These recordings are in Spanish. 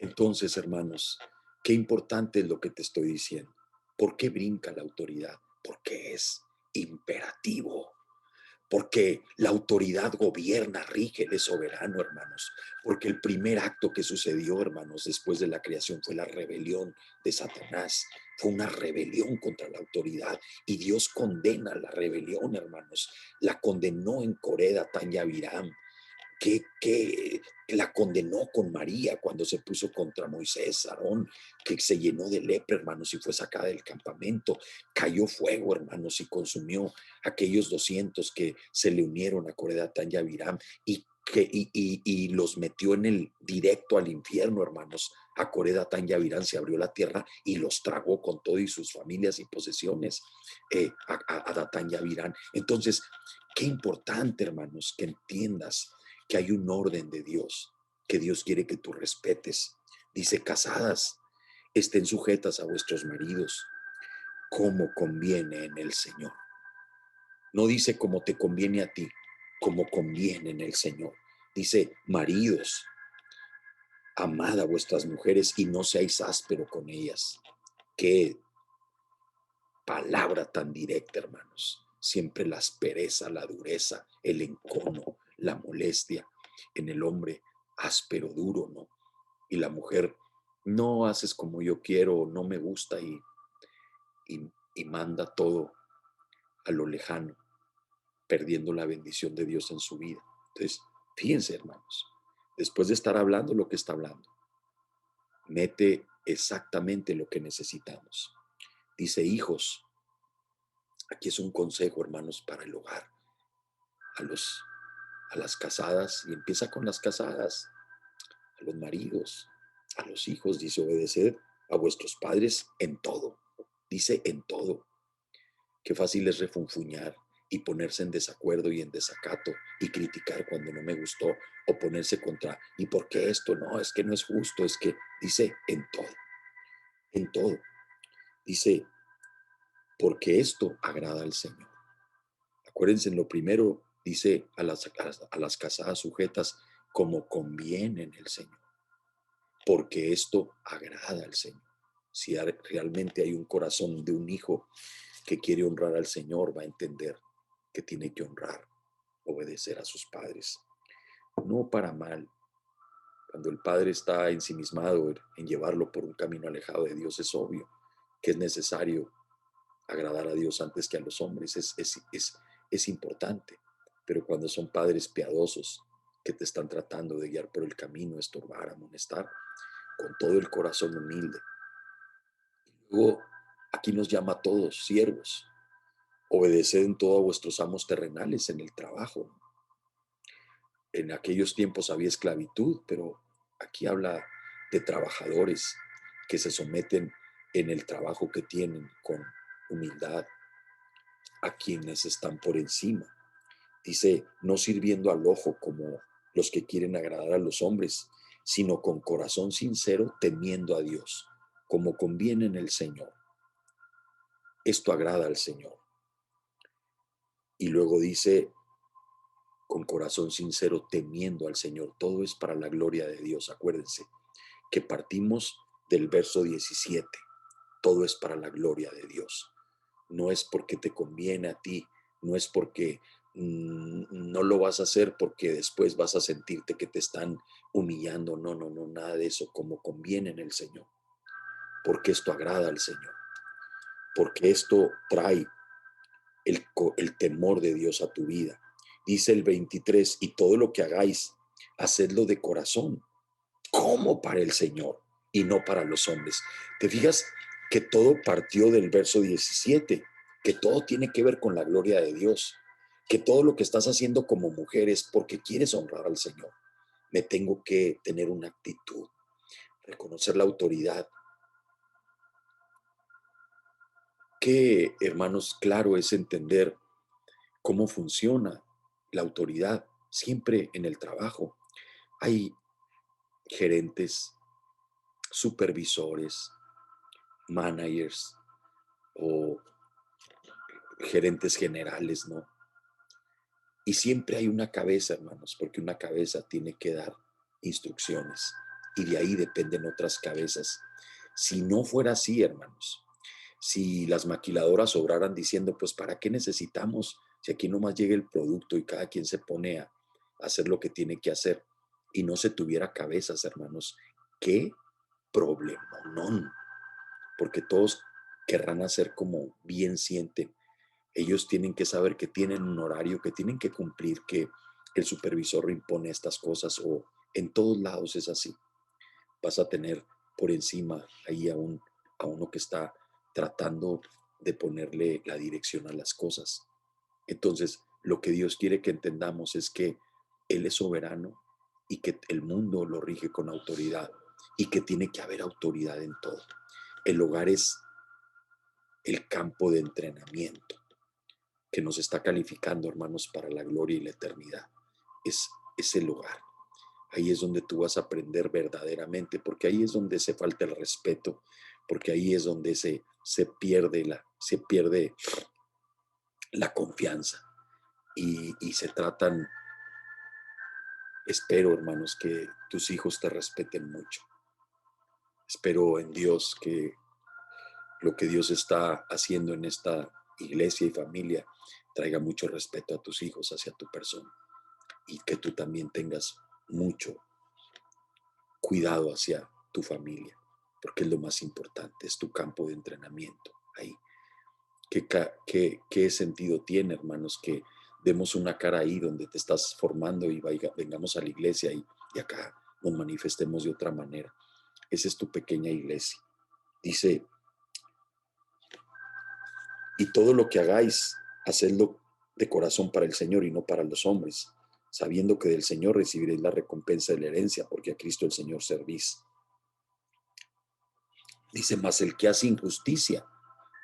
Entonces, hermanos, qué importante es lo que te estoy diciendo. ¿Por qué brinca la autoridad? Porque es imperativo. Porque la autoridad gobierna, rige, él es soberano, hermanos. Porque el primer acto que sucedió, hermanos, después de la creación fue la rebelión de Satanás. Fue una rebelión contra la autoridad y Dios condena la rebelión, hermanos. La condenó en Coré, Datán y Abiram, que la condenó con María cuando se puso contra Moisés, Aarón, que se llenó de lepra, hermanos, y fue sacada del campamento. Cayó fuego, hermanos, y consumió a aquellos 200 que se le unieron a Coré, Datán y Abiram y los metió en el directo al infierno, hermanos. A Coré, Datán y Abiram se abrió la tierra y los tragó con todo y sus familias y posesiones, a Datán y Abiram. Entonces, qué importante, hermanos, que entiendas que hay un orden de Dios, que Dios quiere que tú respetes. Dice, casadas, estén sujetas a vuestros maridos, como conviene en el Señor. No dice como te conviene a ti, como conviene en el Señor. Dice, maridos, amad a vuestras mujeres y no seáis áspero con ellas. Qué palabra tan directa, hermanos. Siempre la aspereza, la dureza, el encono, la molestia en el hombre, áspero, duro, ¿no? Y la mujer, no haces como yo quiero, no me gusta y manda todo a lo lejano, perdiendo la bendición de Dios en su vida. Entonces, fíjense, hermanos, después de estar hablando lo que está hablando, mete exactamente lo que necesitamos. Dice, hijos, aquí es un consejo, hermanos, para el hogar, a los a las casadas, y empieza con las casadas, a los maridos, a los hijos, dice, obedeced a vuestros padres en todo. Dice en todo. Qué fácil es refunfuñar y ponerse en desacuerdo y en desacato y criticar cuando no me gustó o ponerse contra, ¿y por qué esto? No, es que no es justo, es que dice en todo, en todo. Dice, porque esto agrada al Señor. Acuérdense, en lo primero dice a las casadas sujetas como conviene en el Señor, porque esto agrada al Señor. Si realmente hay un corazón de un hijo que quiere honrar al Señor, va a entender que tiene que honrar, obedecer a sus padres. No para mal. Cuando el padre está ensimismado en llevarlo por un camino alejado de Dios, es obvio que es necesario agradar a Dios antes que a los hombres. Es importante. Pero cuando son padres piadosos que te están tratando de guiar por el camino, estorbar, amonestar, con todo el corazón humilde. Luego, aquí nos llama a todos siervos. Obedeced en todo a vuestros amos terrenales en el trabajo. En aquellos tiempos había esclavitud, pero aquí habla de trabajadores que se someten en el trabajo que tienen con humildad a quienes están por encima. Dice, no sirviendo al ojo como los que quieren agradar a los hombres, sino con corazón sincero, temiendo a Dios, como conviene en el Señor. Esto agrada al Señor. Y luego dice, con corazón sincero, temiendo al Señor. Todo es para la gloria de Dios. Acuérdense que partimos del verso 17. Todo es para la gloria de Dios. No es porque te conviene a ti, no es porque no lo vas a hacer porque después vas a sentirte que te están humillando. No, no, no, nada de eso, como conviene en el Señor. Porque esto agrada al Señor. Porque esto trae el temor de Dios a tu vida. Dice el 23, y todo lo que hagáis, hacedlo de corazón, como para el Señor y no para los hombres. ¿Te fijas que todo partió del verso 17? Que todo tiene que ver con la gloria de Dios, que todo lo que estás haciendo como mujer es porque quieres honrar al Señor. Me tengo que tener una actitud, reconocer la autoridad. Que, hermanos, claro es entender cómo funciona la autoridad. Siempre en el trabajo hay gerentes, supervisores, managers o gerentes generales, ¿no? Y siempre hay una cabeza, hermanos, porque una cabeza tiene que dar instrucciones y de ahí dependen otras cabezas. Si no fuera así, hermanos, si las maquiladoras obraran diciendo, pues, ¿para qué necesitamos? Si aquí nomás llega el producto y cada quien se pone a hacer lo que tiene que hacer y no se tuviera cabezas, hermanos, qué problemón, porque todos querrán hacer como bien sienten. Ellos tienen que saber que tienen un horario, que tienen que cumplir, que el supervisor impone estas cosas o en todos lados es así. Vas a tener por encima ahí a uno que está tratando de ponerle la dirección a las cosas. Entonces, lo que Dios quiere que entendamos es que Él es soberano y que el mundo lo rige con autoridad y que tiene que haber autoridad en todo. El hogar es el campo de entrenamiento que nos está calificando, hermanos, para la gloria y la eternidad. Es el hogar. Ahí es donde tú vas a aprender verdaderamente, porque ahí es donde se falta el respeto, porque ahí es donde se pierde la confianza y se tratan, espero, hermanos, que tus hijos te respeten mucho. Espero en Dios que lo que Dios está haciendo en esta iglesia y familia traiga mucho respeto a tus hijos hacia tu persona y que tú también tengas mucho cuidado hacia tu familia, porque es lo más importante, es tu campo de entrenamiento ahí. ¿Qué sentido tiene, hermanos, que demos una cara ahí donde te estás formando y vengamos a la iglesia y acá nos manifestemos de otra manera? Esa es tu pequeña iglesia. Dice, y todo lo que hagáis, hacedlo de corazón para el Señor y no para los hombres, sabiendo que del Señor recibiréis la recompensa de la herencia, porque a Cristo el Señor servís. Dice, mas el que hace injusticia,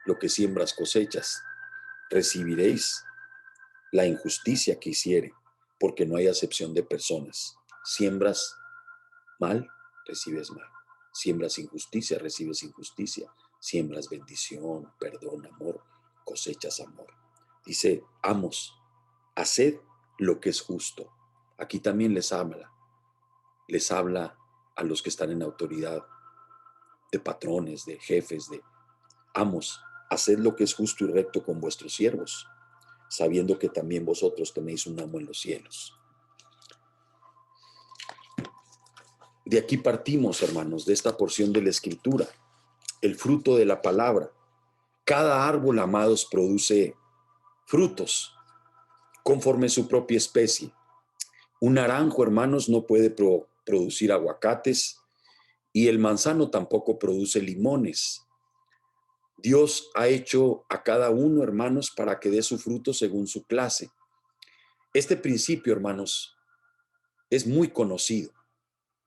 lo que siembras cosechas, recibiréis la injusticia que hiciere, porque no hay acepción de personas. Siembras mal, recibes mal. Siembras injusticia, recibes injusticia. Siembras bendición, perdón, amor, cosechas amor. Dice, amos, haced lo que es justo. Aquí también les habla a los que están en autoridad, de patrones, de jefes, de amos, haced lo que es justo y recto con vuestros siervos, sabiendo que también vosotros tenéis un amo en los cielos. De aquí partimos, hermanos, de esta porción de la Escritura, el fruto de la palabra. Cada árbol, amados, produce frutos conforme su propia especie. Un naranjo, hermanos, no puede producir aguacates y el manzano tampoco produce limones. Dios ha hecho a cada uno, hermanos, para que dé su fruto según su clase. Este principio, hermanos, es muy conocido.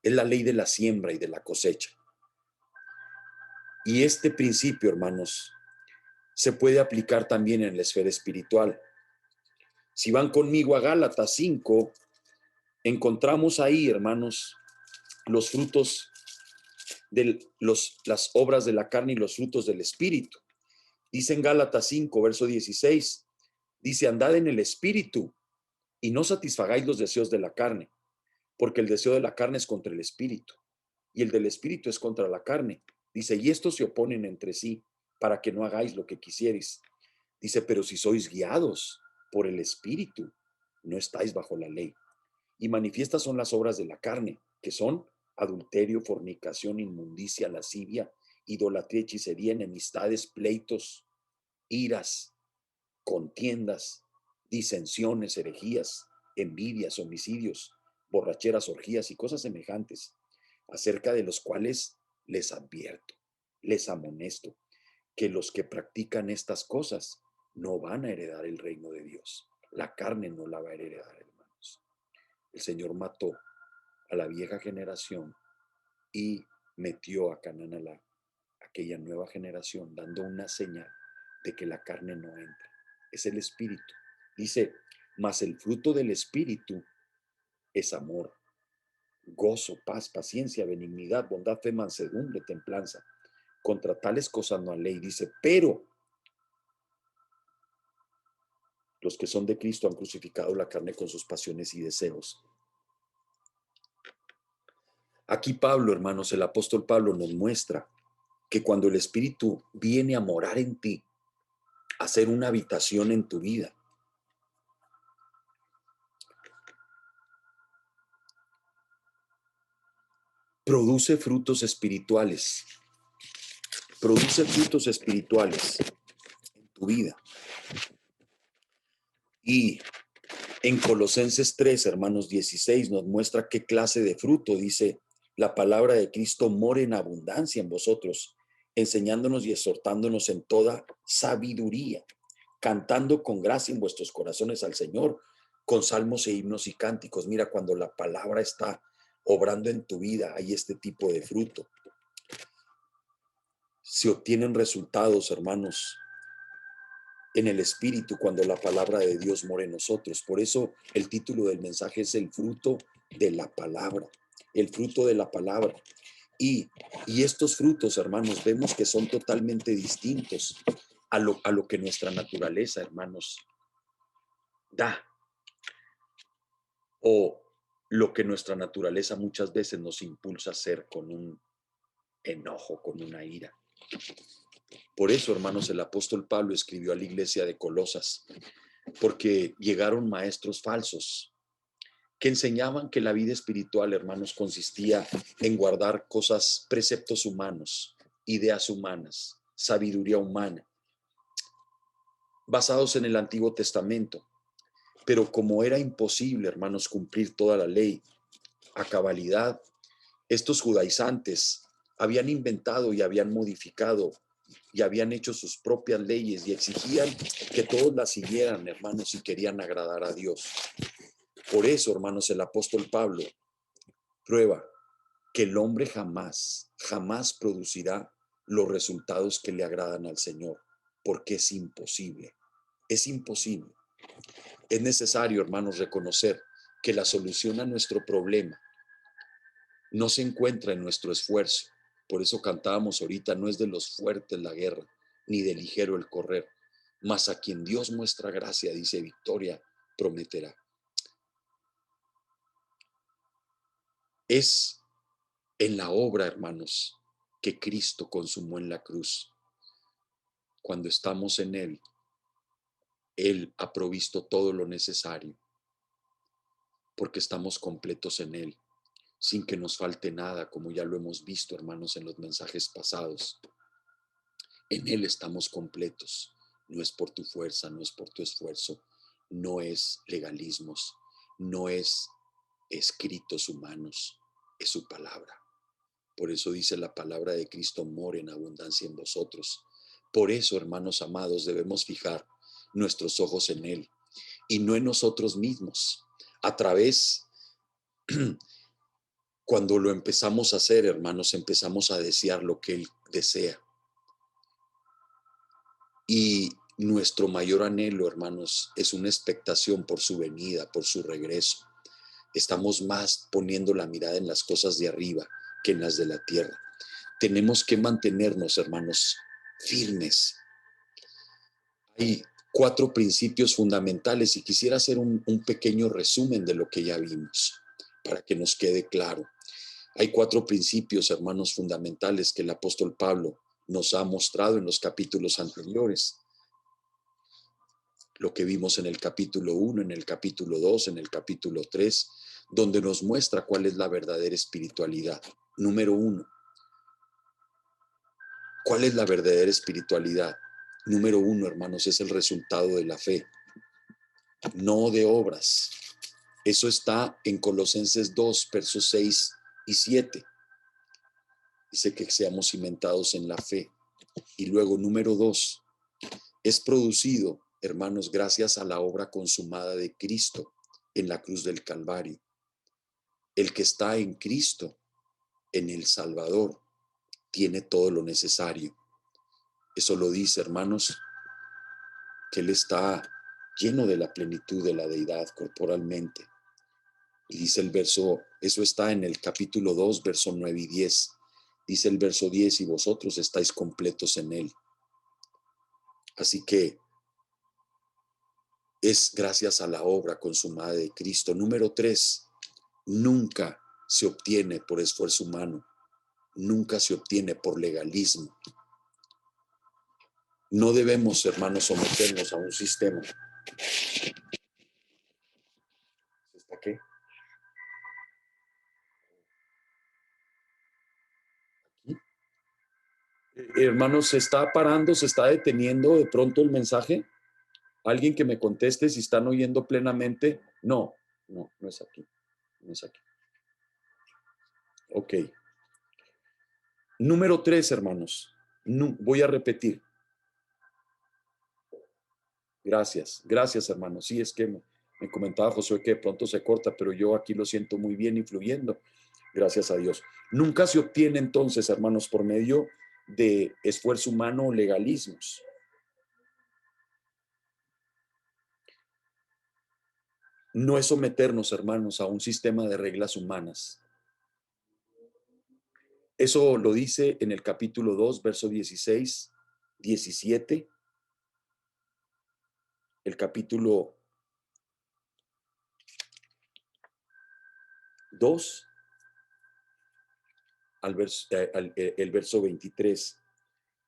Es la ley de la siembra y de la cosecha. Y este principio, hermanos, se puede aplicar también en la esfera espiritual. Si van conmigo a Gálatas 5, encontramos ahí, hermanos, los frutos de las obras de la carne y los frutos del espíritu. Dice en Gálatas 5, verso 16, dice, andad en el espíritu y no satisfagáis los deseos de la carne, porque el deseo de la carne es contra el espíritu y el del espíritu es contra la carne. Dice, y estos se oponen entre sí para que no hagáis lo que quisierais. Dice, pero si sois guiados por el espíritu, no estáis bajo la ley. Y manifiestas son las obras de la carne, que son adulterio, fornicación, inmundicia, lascivia, idolatría, hechicería, enemistades, pleitos, iras, contiendas, disensiones, herejías, envidias, homicidios, borracheras, orgías y cosas semejantes, acerca de los cuales les advierto, les amonesto, que los que practican estas cosas no van a heredar el reino de Dios. La carne no la va a heredar, hermanos. El Señor mató a la vieja generación y metió a Canaán a aquella nueva generación, dando una señal de que la carne no entra. Es el espíritu. Dice, mas el fruto del espíritu es amor, gozo, paz, paciencia, benignidad, bondad, fe, mansedumbre, templanza. Contra tales cosas no hay ley. Dice, pero Los que son de Cristo han crucificado la carne con sus pasiones y deseos. Aquí Pablo, hermanos, el apóstol Pablo nos muestra que cuando el Espíritu viene a morar en ti, a hacer una habitación en tu vida, produce frutos espirituales. Produce frutos espirituales en tu vida. Y en Colosenses 3, hermanos 16, nos muestra qué clase de fruto. Dice, la palabra de Cristo mora en abundancia en vosotros, enseñándonos y exhortándonos en toda sabiduría, cantando con gracia en vuestros corazones al Señor, con salmos e himnos y cánticos. Mira, cuando la palabra está obrando en tu vida, hay este tipo de fruto. Se obtienen resultados, hermanos, en el Espíritu cuando la palabra de Dios mora en nosotros. Por eso el título del mensaje es el fruto de la palabra, el fruto de la palabra. Y estos frutos, hermanos, vemos que son totalmente distintos a lo que nuestra naturaleza, hermanos, da, o lo que nuestra naturaleza muchas veces nos impulsa a hacer con un enojo, con una ira. Por eso, hermanos, el apóstol Pablo escribió a la iglesia de Colosas, porque llegaron maestros falsos que enseñaban que la vida espiritual, hermanos, consistía en guardar cosas, preceptos humanos, ideas humanas, sabiduría humana, basados en el Antiguo Testamento. Pero como era imposible, hermanos, cumplir toda la ley a cabalidad, estos judaizantes habían inventado y habían modificado y habían hecho sus propias leyes y exigían que todos las siguieran, hermanos, si querían agradar a Dios. Por eso, hermanos, el apóstol Pablo prueba que el hombre jamás producirá los resultados que le agradan al Señor, porque es imposible, es imposible. Es necesario, hermanos, reconocer que la solución a nuestro problema no se encuentra en nuestro esfuerzo. Por eso cantábamos ahorita, no es de los fuertes la guerra, ni de ligero el correr, mas a quien Dios muestra gracia, dice, victoria prometerá. Es en la obra, hermanos, que Cristo consumó en la cruz. Cuando estamos en Él, Él ha provisto todo lo necesario, porque estamos completos en Él, sin que nos falte nada, como ya lo hemos visto, hermanos, en los mensajes pasados. En Él estamos completos. No es por tu fuerza, no es por tu esfuerzo, no es legalismos, no es escritos humanos, es su palabra. Por eso dice la palabra de Cristo mora en abundancia en vosotros. Por eso, hermanos amados, debemos fijar nuestros ojos en Él y no en nosotros mismos. A través, cuando lo empezamos a hacer, hermanos, empezamos a desear lo que Él desea. Y nuestro mayor anhelo, hermanos, es una expectación por su venida, por su regreso. Estamos más poniendo la mirada en las cosas de arriba que en las de la tierra. Tenemos que mantenernos, hermanos, firmes. Hay 4 principios fundamentales y quisiera hacer un pequeño resumen de lo que ya vimos para que nos quede claro. Hay 4 principios, hermanos, fundamentales que el apóstol Pablo nos ha mostrado en los capítulos anteriores. Lo que vimos en el capítulo 1, en el capítulo 2, en el capítulo 3, donde nos muestra cuál es la verdadera espiritualidad. Número 1. ¿Cuál es la verdadera espiritualidad? Número 1, hermanos, es el resultado de la fe, no de obras. Eso está en Colosenses 2, versos 6 y 7. Dice que seamos cimentados en la fe. Y luego, número 2, es producido, hermanos, gracias a la obra consumada de Cristo en la cruz del Calvario. El que está en Cristo, en el Salvador, tiene todo lo necesario. Eso lo dice, hermanos, que Él está lleno de la plenitud de la deidad corporalmente. Y dice el verso, eso está en el capítulo 2, verso 9 y 10. Dice el verso 10, y vosotros estáis completos en Él. Así que es gracias a la obra consumada de Cristo. Número 3, nunca se obtiene por esfuerzo humano, nunca se obtiene por legalismo. No debemos, hermanos, someternos a un sistema. ¿Está qué? Aquí. Hermanos, ¿se está parando, se está deteniendo de pronto el mensaje? Alguien que me conteste si están oyendo plenamente. No, no, no es aquí. No es aquí. Ok. Número 3, hermanos. Voy a repetir. Gracias, gracias, hermanos. Sí, es que me comentaba Josué que de pronto se corta, pero yo aquí lo siento muy bien y fluyendo. Gracias a Dios. Nunca se obtiene entonces, hermanos, por medio de esfuerzo humano o legalismos. No es someternos, hermanos, a un sistema de reglas humanas. Eso lo dice en el capítulo 2, verso 16, 17, el capítulo 2, el verso 23.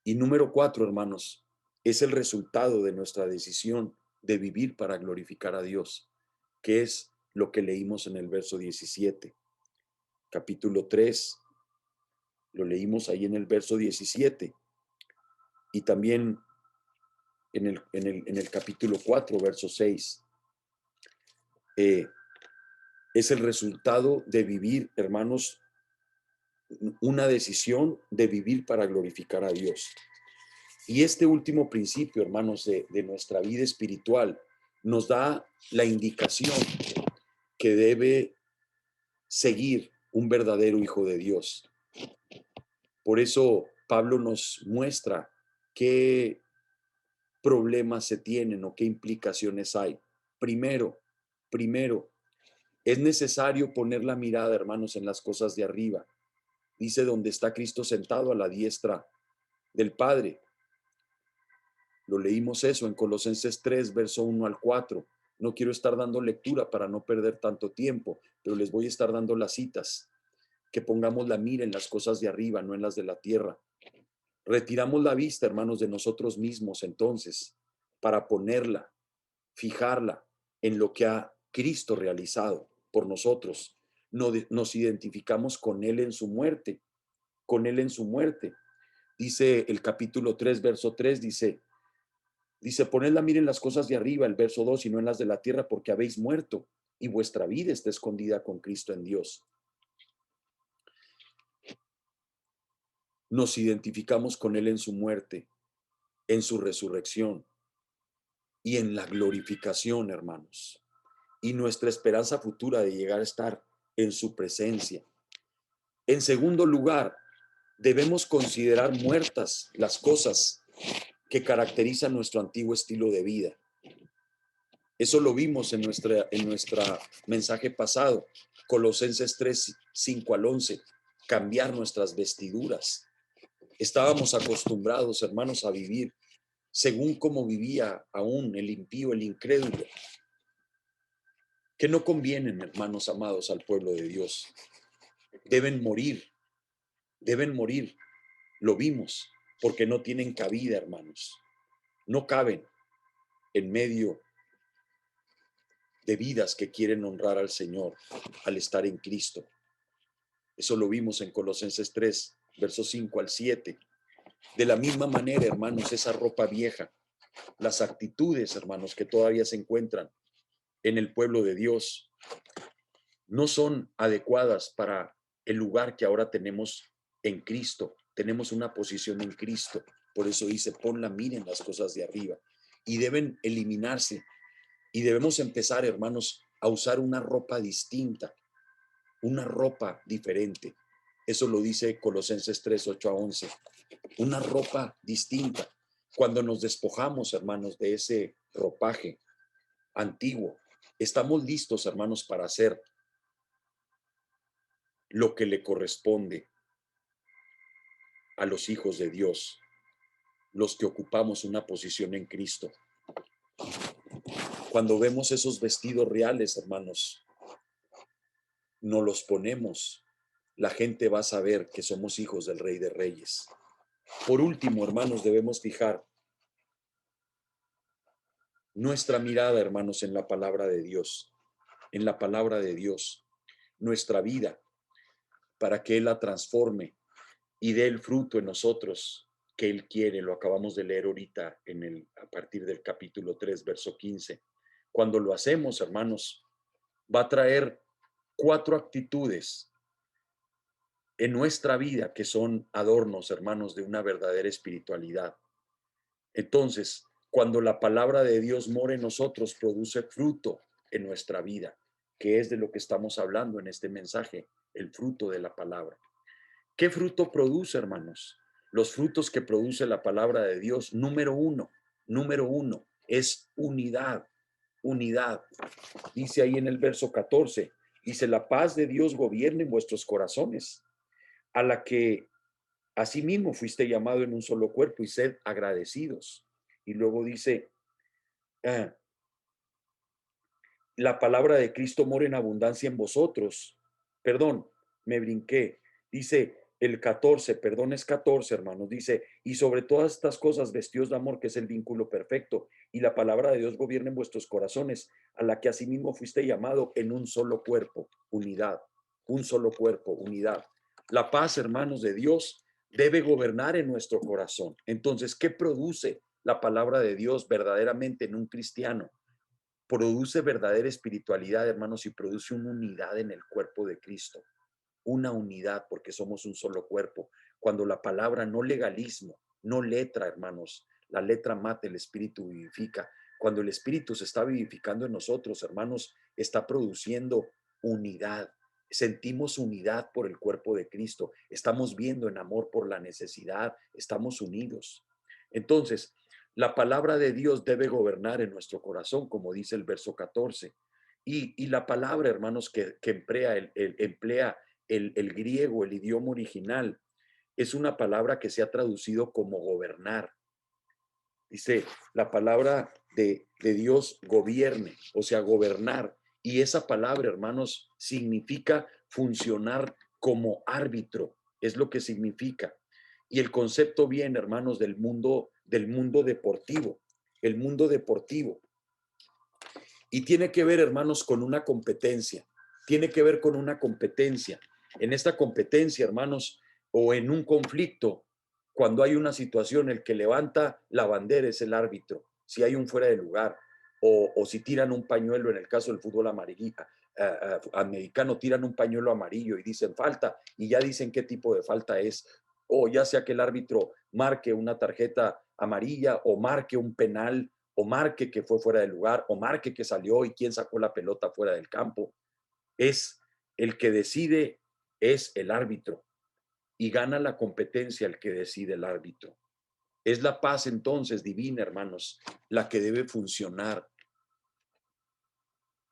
Y número 4, hermanos, es el resultado de nuestra decisión de vivir para glorificar a Dios, que es lo que leímos en el verso 17. Capítulo 3, lo leímos ahí en el verso 17. Y también en el capítulo 4, verso 6. Es el resultado de vivir, hermanos, una decisión de vivir para glorificar a Dios. Y este último principio, hermanos, de nuestra vida espiritual, nos da la indicación que debe seguir un verdadero hijo de Dios. Por eso Pablo nos muestra qué problemas se tienen o qué implicaciones hay. Primero, es necesario poner la mirada, hermanos, en las cosas de arriba. Dice, donde está Cristo sentado a la diestra del Padre. Lo leímos eso en Colosenses 3, verso 1 al 4. No quiero estar dando lectura para no perder tanto tiempo, pero les voy a estar dando las citas. Que pongamos la mira en las cosas de arriba, no en las de la tierra. Retiramos la vista, hermanos, de nosotros mismos entonces, para ponerla, fijarla en lo que ha Cristo realizado por nosotros. Nos identificamos con Él en su muerte, con Él en su muerte. Dice el capítulo 3, verso 3, poned la mira en las cosas de arriba, el verso 2, y no en las de la tierra, porque habéis muerto y vuestra vida está escondida con Cristo en Dios. Nos identificamos con Él en su muerte, en su resurrección y en la glorificación, hermanos. Y nuestra esperanza futura de llegar a estar en su presencia. En segundo lugar, debemos considerar muertas las cosas que caracterizan nuestro antiguo estilo de vida. Eso lo vimos en nuestra mensaje pasado, Colosenses 3, 5 al 11, cambiar nuestras vestiduras. Estábamos acostumbrados, hermanos, a vivir según cómo vivía aún el impío, el incrédulo, que no convienen, hermanos amados, al pueblo de Dios. Deben morir, lo vimos, porque no tienen cabida, hermanos. No caben en medio de vidas que quieren honrar al Señor al estar en Cristo. Eso lo vimos en Colosenses 3, versos 5 al 7. De la misma manera, hermanos, esa ropa vieja, las actitudes, hermanos, que todavía se encuentran en el pueblo de Dios, no son adecuadas para el lugar que ahora tenemos en Cristo. Tenemos una posición en Cristo. Por eso dice, ponla, miren las cosas de arriba. Y deben eliminarse. Y debemos empezar, hermanos, a usar una ropa distinta, una ropa diferente. Eso lo dice Colosenses 3, 8 a 11. Una ropa distinta. Cuando nos despojamos, hermanos, de ese ropaje antiguo, estamos listos, hermanos, para hacer lo que le corresponde a los hijos de Dios, los que ocupamos una posición en Cristo. Cuando vemos esos vestidos reales, hermanos, no los ponemos. La gente va a saber que somos hijos del Rey de Reyes. Por último, hermanos, debemos fijar nuestra mirada, hermanos, en la palabra de Dios, en la palabra de Dios, nuestra vida, para que Él la transforme y dé el fruto en nosotros que Él quiere. Lo acabamos de leer ahorita a partir del capítulo 3, verso 15. Cuando lo hacemos, hermanos, va a traer 4 actitudes en nuestra vida que son adornos, hermanos, de una verdadera espiritualidad. Entonces, cuando la palabra de Dios mora en nosotros, produce fruto en nuestra vida, que es de lo que estamos hablando en este mensaje, el fruto de la palabra. ¿Qué fruto produce, hermanos? Los frutos que produce la palabra de Dios, número uno, es unidad, unidad. Dice ahí en el verso 14, dice, la paz de Dios gobierne en vuestros corazones, a la que asimismo fuiste llamado en un solo cuerpo y sed agradecidos. Y luego dice, la palabra de Cristo mora en abundancia en vosotros. Perdón, me brinqué. Dice el 14, perdón, es 14, hermanos. Dice, y sobre todas estas cosas vestíos de amor, que es el vínculo perfecto, y la palabra de Dios gobierna en vuestros corazones, a la que asimismo fuiste llamado en un solo cuerpo, unidad, un solo cuerpo, unidad. La paz, hermanos, de Dios debe gobernar en nuestro corazón. Entonces, ¿qué produce la palabra de Dios verdaderamente en un cristiano? Produce verdadera espiritualidad, hermanos, y produce una unidad en el cuerpo de Cristo. Una unidad, porque somos un solo cuerpo. Cuando la palabra, no legalismo, no letra, hermanos, la letra mata, el espíritu vivifica. Cuando el espíritu se está vivificando en nosotros, hermanos, está produciendo unidad. Sentimos unidad por el cuerpo de Cristo. Estamos viendo en amor por la necesidad. Estamos unidos. Entonces, la palabra de Dios debe gobernar en nuestro corazón, como dice el verso 14. Y la palabra, hermanos, que emplea el griego, el idioma original, es una palabra que se ha traducido como gobernar. Dice, la palabra de Dios gobierne, o sea, gobernar. Y esa palabra, hermanos, significa funcionar como árbitro, es lo que significa. Y el concepto viene, hermanos, del mundo deportivo, el mundo deportivo. Y tiene que ver, hermanos, con una competencia. Tiene que ver con una competencia. En esta competencia, hermanos, o en un conflicto, cuando hay una situación, el que levanta la bandera es el árbitro. Si hay un fuera de lugar, o si tiran un pañuelo, en el caso del fútbol americano, tiran un pañuelo amarillo y dicen falta, y ya dicen qué tipo de falta es. O ya sea que el árbitro marque una tarjeta amarilla o marque un penal, o marque que fue fuera de lugar, o marque que salió y quién sacó la pelota fuera del campo. Es el que decide, es el árbitro, y gana la competencia el que decide el árbitro. Es la paz entonces divina, hermanos, la que debe funcionar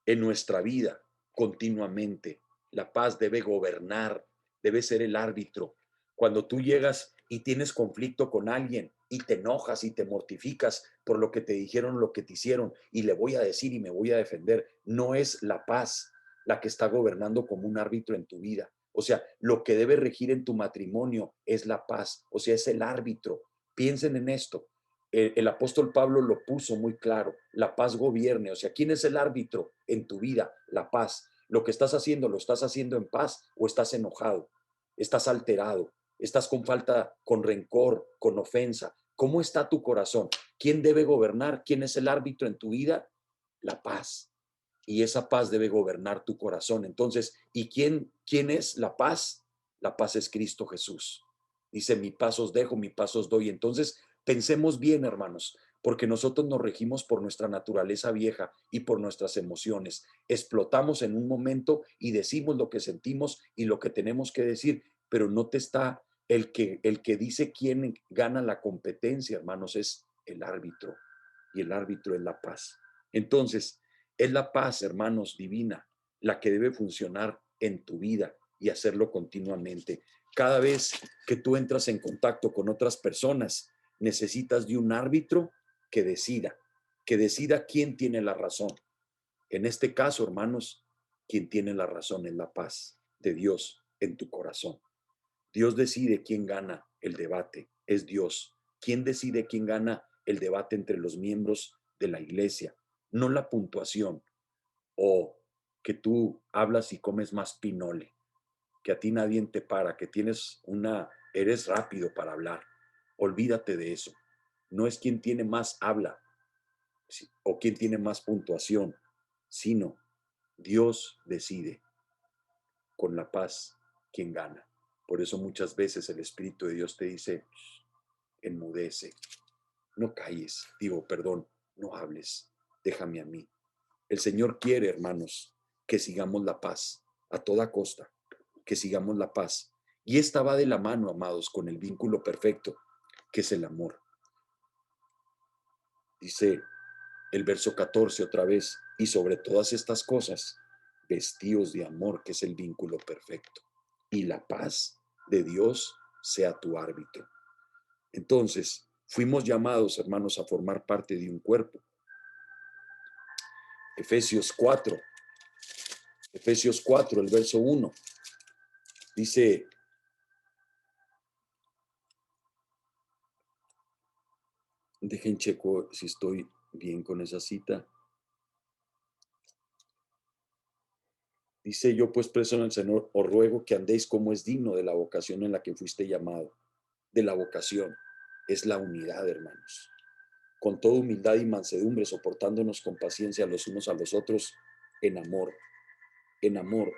en nuestra vida continuamente. La paz debe gobernar, debe ser el árbitro. Cuando tú llegas y tienes conflicto con alguien y te enojas y te mortificas por lo que te dijeron, lo que te hicieron, y le voy a decir y me voy a defender, no es la paz la que está gobernando como un árbitro en tu vida. O sea, lo que debe regir en tu matrimonio es la paz, o sea, es el árbitro. Piensen en esto. El apóstol Pablo lo puso muy claro, la paz gobierne, o sea, ¿quién es el árbitro en tu vida? La paz. Lo que estás haciendo, ¿lo estás haciendo en paz o estás enojado? ¿Estás alterado? ¿Estás con falta, con rencor, con ofensa? ¿Cómo está tu corazón? ¿Quién debe gobernar? ¿Quién es el árbitro en tu vida? La paz. Y esa paz debe gobernar tu corazón. Entonces, ¿y quién es la paz? La paz es Cristo Jesús. Dice, mi paz os dejo, mi paz os doy. Entonces, pensemos bien, hermanos, porque nosotros nos regimos por nuestra naturaleza vieja y por nuestras emociones. Explotamos en un momento y decimos lo que sentimos y lo que tenemos que decir, pero no te está el que dice quién gana la competencia, hermanos, es el árbitro, y el árbitro es la paz. Entonces, es la paz, hermanos, divina, la que debe funcionar en tu vida y hacerlo continuamente. Cada vez que tú entras en contacto con otras personas, necesitas de un árbitro que decida. que decida quién tiene la razón. En este caso, hermanos, quien tiene la razón es la paz de Dios en tu corazón. Dios decide quién gana el debate, es Dios. ¿Quién decide quién gana el debate entre los miembros de la iglesia? No la puntuación o que tú hablas y comes más pinole, que a ti nadie te para, que eres rápido para hablar. Olvídate de eso. No es quien tiene más habla o quien tiene más puntuación, sino Dios decide con la paz quién gana. Por eso muchas veces el Espíritu de Dios te dice, enmudece, no calles, perdón, no hables, déjame a mí. El Señor quiere, hermanos, que sigamos la paz a toda costa, que sigamos la paz. Y esta va de la mano, amados, con el vínculo perfecto, que es el amor. Dice el verso 14 otra vez, y sobre todas estas cosas, vestíos de amor, que es el vínculo perfecto. Y la paz de Dios sea tu árbitro. Entonces, fuimos llamados, hermanos, a formar parte de un cuerpo. Efesios 4, el verso 1, dice, dejen checo si estoy bien con esa cita. Dice, yo pues preso en el Señor, os ruego que andéis como es digno de la vocación en la que fuiste llamado. De la vocación es la unidad, hermanos. Con toda humildad y mansedumbre, soportándonos con paciencia los unos a los otros en amor. En amor.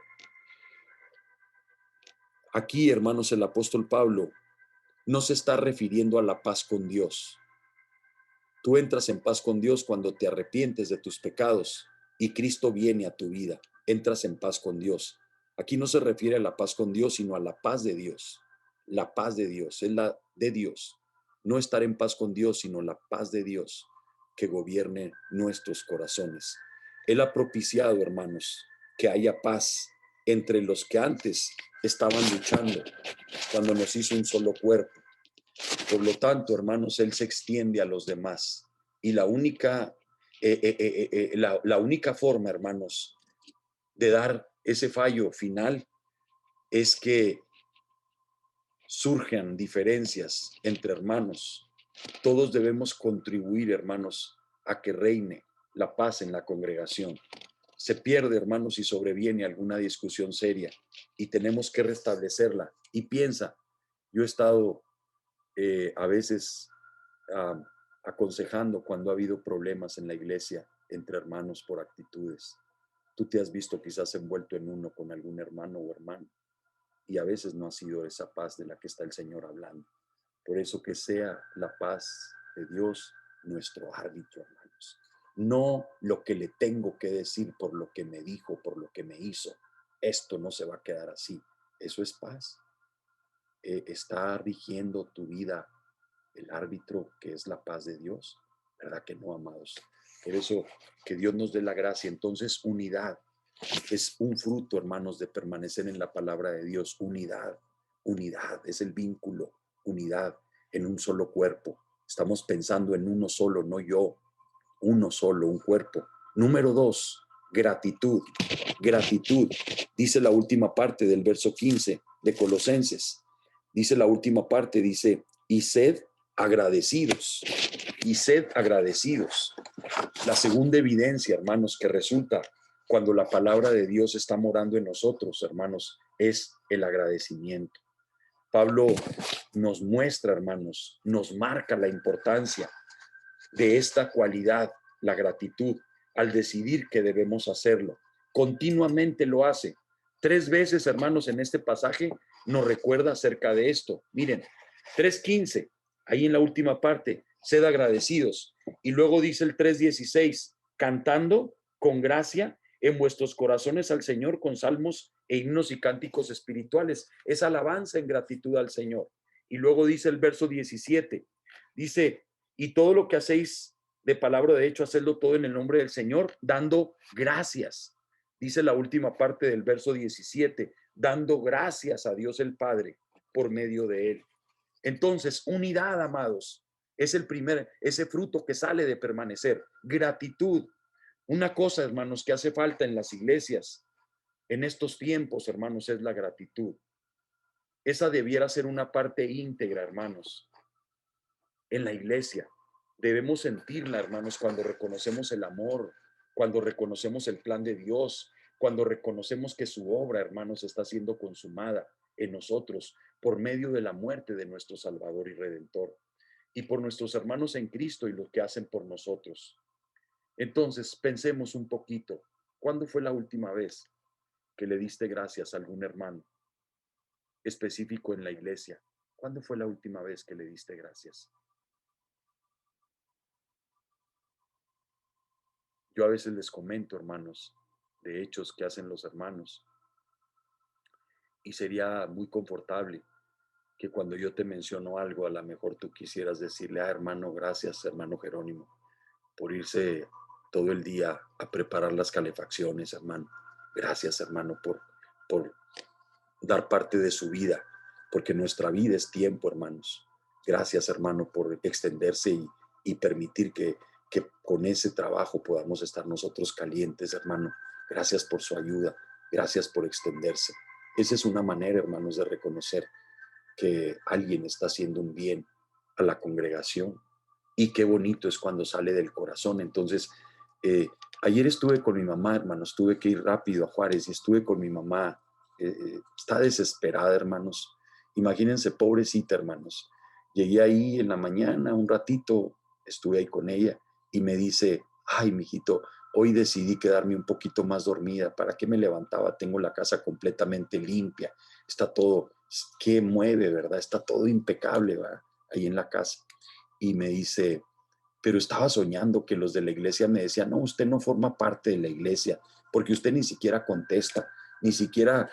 Aquí, hermanos, el apóstol Pablo no se está refiriendo a la paz con Dios. Tú entras en paz con Dios cuando te arrepientes de tus pecados y Cristo viene a tu vida. Entras en paz con Dios. Aquí no se refiere a la paz con Dios, sino a la paz de Dios. La paz de Dios es la de Dios. No estar en paz con Dios, sino la paz de Dios que gobierne nuestros corazones. Él ha propiciado, hermanos, que haya paz entre los que antes estaban luchando cuando nos hizo un solo cuerpo. Por lo tanto, hermanos, Él se extiende a los demás. Y la única forma, hermanos, de dar ese fallo final es que surjan diferencias entre hermanos. Todos debemos contribuir, hermanos, a que reine la paz en la congregación. Se pierde, hermanos, si sobreviene alguna discusión seria y tenemos que restablecerla. Y piensa, yo he estado a veces aconsejando cuando ha habido problemas en la iglesia entre hermanos por actitudes. Tú te has visto quizás envuelto en uno con algún hermano o hermana y a veces no ha sido esa paz de la que está el Señor hablando. Por eso que sea la paz de Dios nuestro árbitro, hermanos. No lo que le tengo que decir por lo que me dijo, por lo que me hizo. Esto no se va a quedar así. Eso es paz. Está rigiendo tu vida el árbitro que es la paz de Dios, ¿verdad que no, amados? Por eso que Dios nos dé la gracia. Entonces, unidad es un fruto, hermanos, de permanecer en la palabra de Dios. Unidad es el vínculo, unidad en un solo cuerpo. Estamos pensando en uno solo, no yo, uno solo, un cuerpo. Número 2, gratitud. Dice la última parte del verso 15 de Colosenses. Dice la última parte, dice, y sed agradecidos. La segunda evidencia, hermanos, que resulta cuando la palabra de Dios está morando en nosotros, hermanos, es el agradecimiento. Pablo nos muestra, hermanos, nos marca la importancia de esta cualidad, la gratitud, al decidir que debemos hacerlo. Continuamente lo hace. 3 veces, hermanos, en este pasaje nos recuerda acerca de esto. Miren, 3:15, ahí en la última parte, sed agradecidos. Y luego dice el 3:16, cantando con gracia en vuestros corazones al Señor con salmos e himnos y cánticos espirituales. Es alabanza en gratitud al Señor. Y luego dice el verso 17, dice, y todo lo que hacéis de palabra de hecho, hacedlo todo en el nombre del Señor, dando gracias. Dice la última parte del verso 17, dando gracias a Dios el Padre por medio de él. Entonces, unidad, amados. Es ese fruto que sale de permanecer. Gratitud. Una cosa, hermanos, que hace falta en las iglesias en estos tiempos, hermanos, es la gratitud. Esa debiera ser una parte íntegra, hermanos, en la iglesia. Debemos sentirla, hermanos, cuando reconocemos el amor, cuando reconocemos el plan de Dios, cuando reconocemos que su obra, hermanos, está siendo consumada en nosotros por medio de la muerte de nuestro Salvador y Redentor y por nuestros hermanos en Cristo y lo que hacen por nosotros. Entonces, pensemos un poquito, ¿cuándo fue la última vez que le diste gracias a algún hermano específico en la iglesia? ¿Cuándo fue la última vez que le diste gracias? Yo a veces les comento, hermanos, de hechos que hacen los hermanos, y sería muy confortable que cuando yo te menciono algo, a lo mejor tú quisieras decirle, hermano, gracias, hermano Jerónimo, por irse todo el día a preparar las calefacciones, hermano. Gracias, hermano, por dar parte de su vida, porque nuestra vida es tiempo, hermanos. Gracias, hermano, por extenderse y permitir que con ese trabajo podamos estar nosotros calientes, hermano. Gracias por su ayuda, gracias por extenderse. Esa es una manera, hermanos, de reconocer que alguien está haciendo un bien a la congregación. Y qué bonito es cuando sale del corazón. Entonces, ayer estuve con mi mamá, hermanos, tuve que ir rápido a Juárez y estuve con mi mamá. Está desesperada, hermanos. Imagínense, pobrecita, hermanos. Llegué ahí en la mañana, un ratito, estuve ahí con ella y me dice, ay, mijito, hoy decidí quedarme un poquito más dormida. ¿Para qué me levantaba? Tengo la casa completamente limpia. Está todo, ¿qué mueve, verdad? Está todo impecable, ¿verdad? Ahí en la casa. Y me dice, pero estaba soñando que los de la iglesia me decían, no, usted no forma parte de la iglesia, porque usted ni siquiera contesta, ni siquiera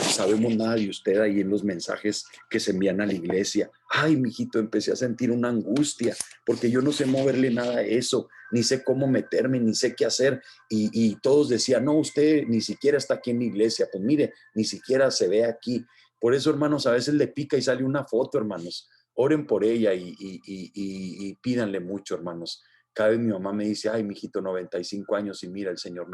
sabemos nada de usted ahí en los mensajes que se envían a la iglesia. Ay, mijito, empecé a sentir una angustia, porque yo no sé moverle nada a eso, ni sé cómo meterme, ni sé qué hacer. Y todos decían, no, usted ni siquiera está aquí en la iglesia. Pues mire, ni siquiera se ve aquí. Por eso, hermanos, a veces le pica y sale una foto, hermanos. Oren por ella y pídanle mucho, hermanos. Cada vez mi mamá me dice, ay, mijito, 95 años y mira, el Señor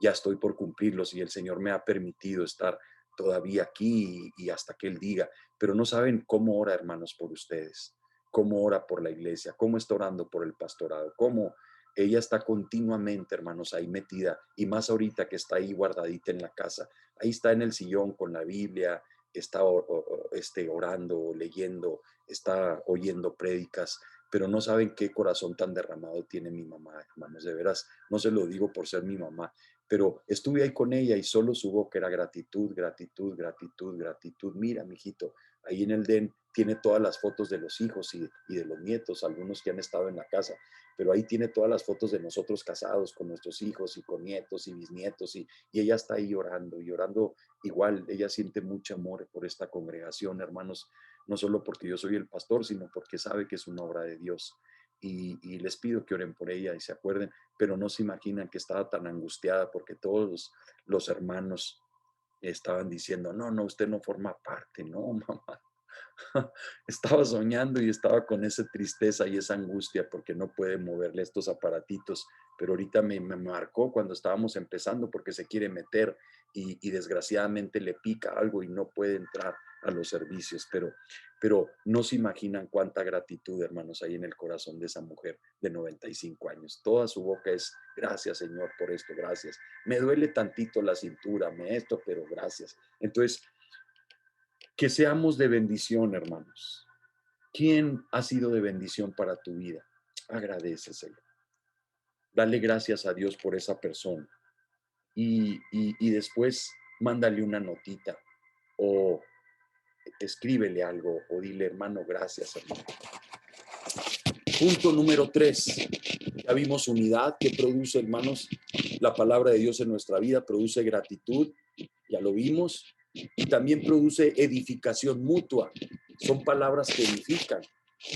ya estoy por cumplirlos y el Señor me ha permitido estar todavía aquí y hasta que Él diga. Pero no saben cómo ora, hermanos, por ustedes, cómo ora por la iglesia, cómo está orando por el pastorado, cómo ella está continuamente, hermanos, ahí metida y más ahorita que está ahí guardadita en la casa. Ahí está en el sillón con la Biblia, está orando, leyendo, está oyendo prédicas, pero no saben qué corazón tan derramado tiene mi mamá, hermanos, de veras, no se lo digo por ser mi mamá, pero estuve ahí con ella y solo su boca era gratitud, gratitud, gratitud, gratitud. Mira, mijito, ahí en el den tiene todas las fotos de los hijos y de los nietos, algunos que han estado en la casa, pero ahí tiene todas las fotos de nosotros casados con nuestros hijos y con nietos y bisnietos y ella está ahí llorando, llorando igual. Ella siente mucho amor por esta congregación, hermanos, no solo porque yo soy el pastor, sino porque sabe que es una obra de Dios. Y les pido que oren por ella y se acuerden, pero no se imaginan que estaba tan angustiada porque todos los hermanos estaban diciendo, no, no, usted no forma parte, no, mamá. Estaba soñando y estaba con esa tristeza y esa angustia porque no puede moverle estos aparatitos, pero ahorita me marcó cuando estábamos empezando porque se quiere meter y desgraciadamente le pica algo y no puede entrar a los servicios, pero no se imaginan cuánta gratitud, hermanos, hay en el corazón de esa mujer de 95 años. Toda su boca es, gracias, Señor, por esto, gracias. Me duele tantito la cintura, pero gracias. Entonces, que seamos de bendición, hermanos. ¿Quién ha sido de bendición para tu vida? Agradéceselo. Dale gracias a Dios por esa persona. Y después mándale una notita o escríbele algo o dile, hermano, gracias, hermano. Punto número 3. Ya vimos unidad que produce, hermanos, la palabra de Dios en nuestra vida, produce gratitud, ya lo vimos, y también produce edificación mutua. Son palabras que edifican.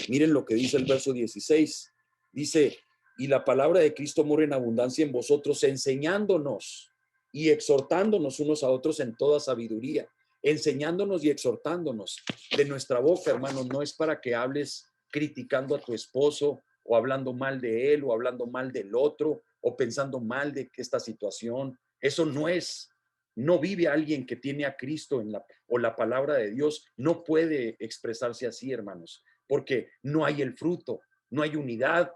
Miren lo que dice el verso 16. Dice, y la palabra de Cristo mora en abundancia en vosotros, enseñándonos y exhortándonos unos a otros en toda sabiduría, enseñándonos y exhortándonos. De nuestra boca, hermanos, no es para que hables criticando a tu esposo o hablando mal de él o hablando mal del otro o pensando mal de esta situación. Eso no vive alguien que tiene a Cristo o la palabra de Dios, no puede expresarse así, hermanos, porque no hay el fruto, no hay unidad,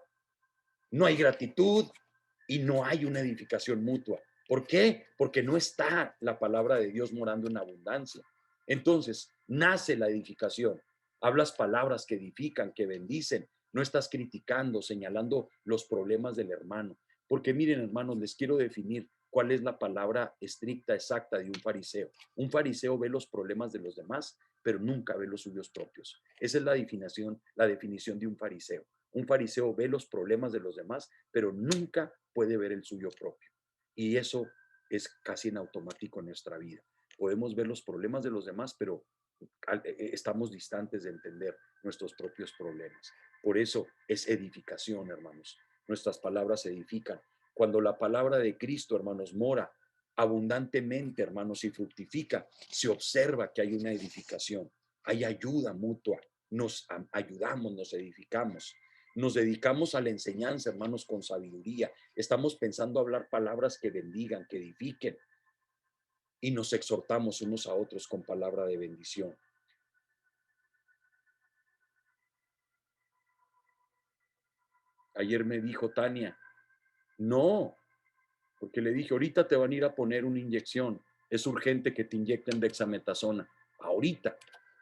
no hay gratitud y no hay una edificación mutua. ¿Por qué? Porque no está la palabra de Dios morando en abundancia. Entonces, nace la edificación. Hablas palabras que edifican, que bendicen. No estás criticando, señalando los problemas del hermano. Porque miren, hermanos, les quiero definir cuál es la palabra estricta, exacta de un fariseo. Un fariseo ve los problemas de los demás, pero nunca ve los suyos propios. Esa es la definición de un fariseo. Un fariseo ve los problemas de los demás, pero nunca puede ver el suyo propio. Y eso es casi en automático en nuestra vida. Podemos ver los problemas de los demás, pero estamos distantes de entender nuestros propios problemas. Por eso es edificación, hermanos. Nuestras palabras edifican. Cuando la palabra de Cristo, hermanos, mora abundantemente, hermanos, y fructifica, se observa que hay una edificación, hay ayuda mutua, nos ayudamos, nos edificamos. Nos dedicamos a la enseñanza, hermanos, con sabiduría. Estamos pensando hablar palabras que bendigan, que edifiquen. Y nos exhortamos unos a otros con palabra de bendición. Ayer me dijo Tania, no, porque le dije, ahorita te van a ir a poner una inyección. Es urgente que te inyecten dexametasona. Ahorita.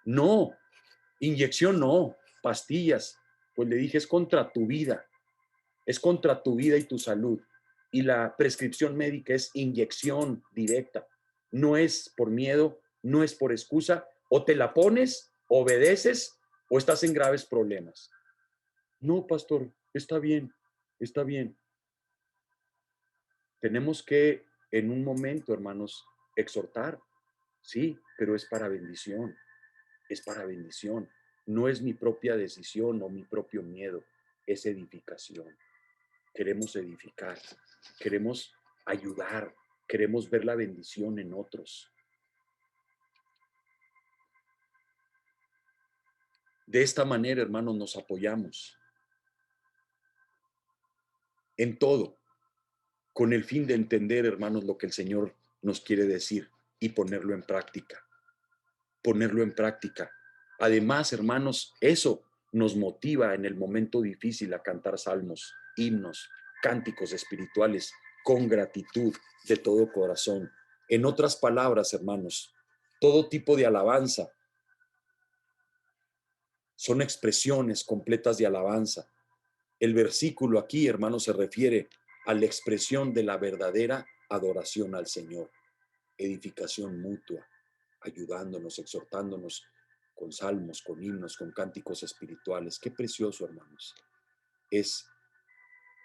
No, inyección no, pastillas. Pues le dije, es contra tu vida. Es contra tu vida y tu salud. Y la prescripción médica es inyección directa. No es por miedo, no es por excusa. O te la pones, obedeces o estás en graves problemas. No, pastor, está bien, está bien. Tenemos que, en un momento, hermanos, exhortar. Sí, pero es para bendición. Es para bendición. No es mi propia decisión o mi propio miedo. Es edificación. Queremos edificar, queremos ayudar, queremos ver la bendición en otros. De esta manera, hermanos, nos apoyamos en todo, con el fin de entender, hermanos, lo que el Señor nos quiere decir y ponerlo en práctica, ponerlo en práctica. Además, hermanos, eso nos motiva en el momento difícil a cantar salmos, himnos, cánticos espirituales con gratitud de todo corazón. En otras palabras, hermanos, todo tipo de alabanza son expresiones completas de alabanza. El versículo aquí, hermanos, se refiere a la expresión de la verdadera adoración al Señor, edificación mutua, ayudándonos, exhortándonos con salmos, con himnos, con cánticos espirituales. Qué precioso, hermanos. Es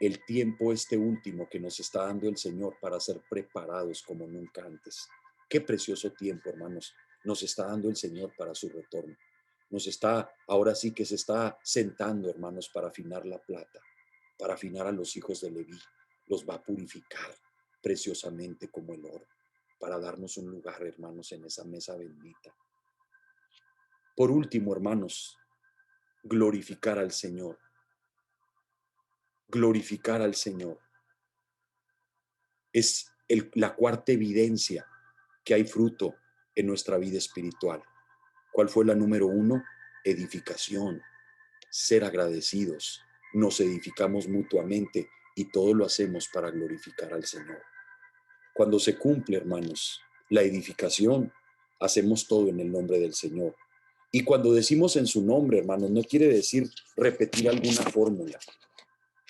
el tiempo este último que nos está dando el Señor para ser preparados como nunca antes. Qué precioso tiempo, hermanos, nos está dando el Señor para su retorno. Nos está, ahora sí que se está sentando, hermanos, para afinar la plata, para afinar a los hijos de Leví. Los va a purificar preciosamente como el oro, para darnos un lugar, hermanos, en esa mesa bendita. Por último, hermanos, glorificar al Señor. Glorificar al Señor. Es la cuarta evidencia que hay fruto en nuestra vida espiritual. ¿Cuál fue la número uno? Edificación, ser agradecidos. Nos edificamos mutuamente y todo lo hacemos para glorificar al Señor. Cuando se cumple, hermanos, la edificación, hacemos todo en el nombre del Señor. Y cuando decimos en su nombre, hermanos, no quiere decir repetir alguna fórmula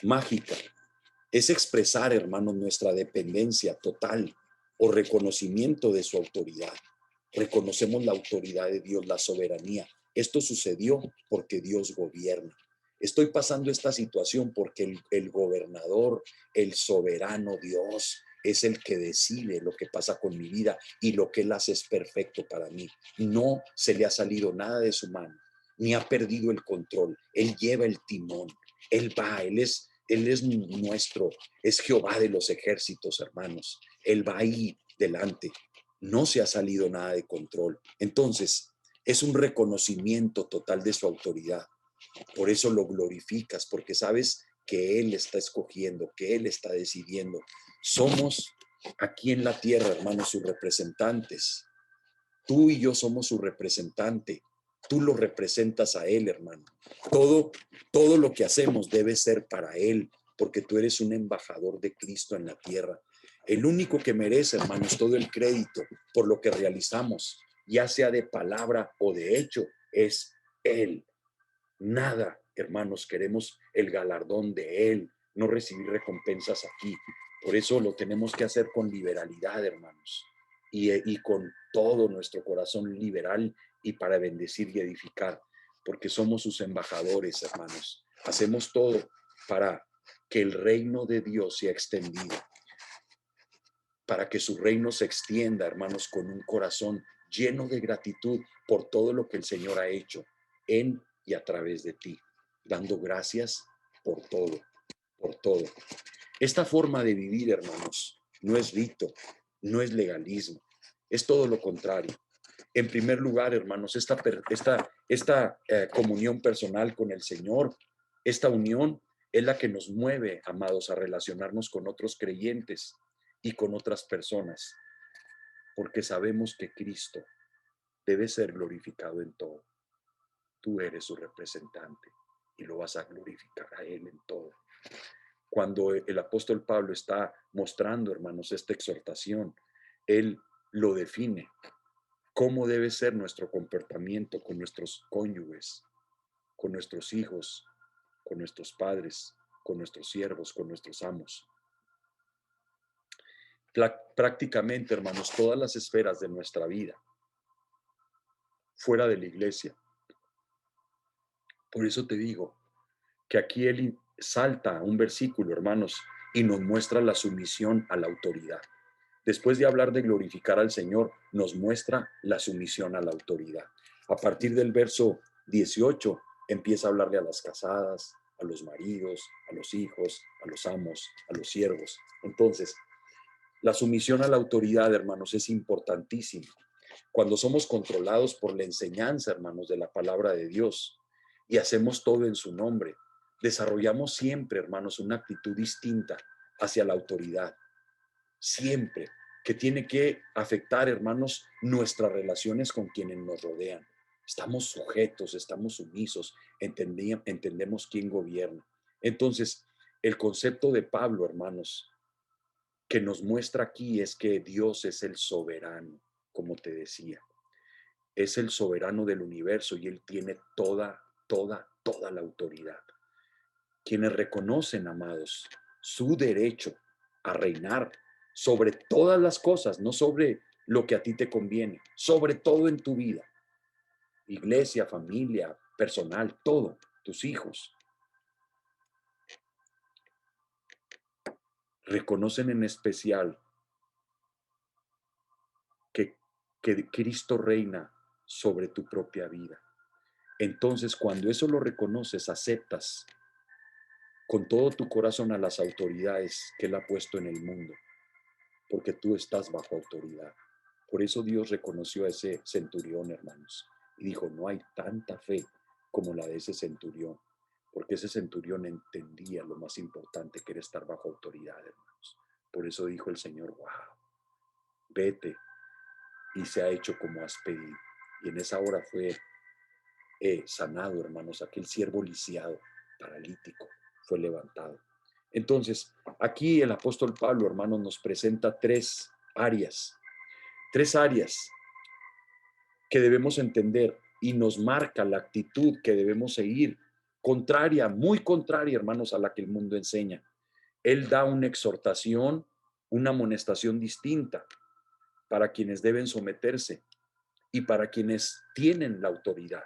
mágica. Es expresar, hermanos, nuestra dependencia total o reconocimiento de su autoridad. Reconocemos la autoridad de Dios, la soberanía. Esto sucedió porque Dios gobierna. Estoy pasando esta situación porque el gobernador, el soberano Dios, es el que decide lo que pasa con mi vida y lo que Él hace es perfecto para mí. No se le ha salido nada de su mano, ni ha perdido el control. Él lleva el timón. Él va, Él es nuestro, es Jehová de los ejércitos, hermanos. Él va ahí delante. No se ha salido nada de control. Entonces, es un reconocimiento total de su autoridad. Por eso lo glorificas, porque sabes que Él está escogiendo, que Él está decidiendo. Somos aquí en la tierra, hermanos, sus representantes. Tú y yo somos su representante. Tú lo representas a Él, hermano. Todo lo que hacemos debe ser para Él, porque tú eres un embajador de Cristo en la tierra. El único que merece, hermanos, todo el crédito por lo que realizamos, ya sea de palabra o de hecho, es Él. Nada, hermanos, queremos el galardón de Él, no recibir recompensas aquí. Por eso lo tenemos que hacer con liberalidad, hermanos, y con todo nuestro corazón liberal y para bendecir y edificar, porque somos sus embajadores, hermanos. Hacemos todo para que el reino de Dios sea extendido, para que su reino se extienda, hermanos, con un corazón lleno de gratitud por todo lo que el Señor ha hecho en y a través de ti, dando gracias por todo, por todo. Esta forma de vivir, hermanos, no es rito, no es legalismo, es todo lo contrario. En primer lugar, hermanos, esta comunión personal con el Señor, esta unión es la que nos mueve, amados, a relacionarnos con otros creyentes y con otras personas, porque sabemos que Cristo debe ser glorificado en todo. Tú eres su representante y lo vas a glorificar a Él en todo. Cuando el apóstol Pablo está mostrando, hermanos, esta exhortación, él lo define. ¿Cómo debe ser nuestro comportamiento con nuestros cónyuges, con nuestros hijos, con nuestros padres, con nuestros siervos, con nuestros amos? Prácticamente, hermanos, todas las esferas de nuestra vida, fuera de la iglesia. Por eso te digo que aquí él salta un versículo, hermanos, y nos muestra la sumisión a la autoridad. Después de hablar de glorificar al Señor, nos muestra la sumisión a la autoridad. A partir del verso 18, empieza a hablarle a las casadas, a los maridos, a los hijos, a los amos, a los siervos. Entonces, la sumisión a la autoridad, hermanos, es importantísima. Cuando somos controlados por la enseñanza, hermanos, de la palabra de Dios y hacemos todo en su nombre, desarrollamos siempre, hermanos, una actitud distinta hacia la autoridad. Siempre, que tiene que afectar, hermanos, nuestras relaciones con quienes nos rodean. Estamos sujetos, estamos sumisos, entendemos quién gobierna. Entonces, el concepto de Pablo, hermanos, que nos muestra aquí es que Dios es el soberano, como te decía. Es el soberano del universo y Él tiene toda la autoridad. Quienes reconocen, amados, su derecho a reinar sobre todas las cosas, no sobre lo que a ti te conviene, sobre todo en tu vida, iglesia, familia, personal, todo, tus hijos, reconocen en especial que, que Cristo reina sobre tu propia vida. Entonces, cuando eso lo reconoces, aceptas con todo tu corazón a las autoridades que Él ha puesto en el mundo, porque tú estás bajo autoridad. Por eso Dios reconoció a ese centurión, hermanos, y dijo, no hay tanta fe como la de ese centurión, porque ese centurión entendía lo más importante que era estar bajo autoridad, hermanos. Por eso dijo el Señor, wow, vete, y se ha hecho como has pedido. Y en esa hora fue sanado, hermanos, aquel siervo lisiado, paralítico, fue levantado. Entonces, aquí el apóstol Pablo, hermanos, nos presenta tres áreas que debemos entender y nos marca la actitud que debemos seguir, contraria, muy contraria, hermanos, a la que el mundo enseña. Él da una exhortación, una amonestación distinta para quienes deben someterse y para quienes tienen la autoridad.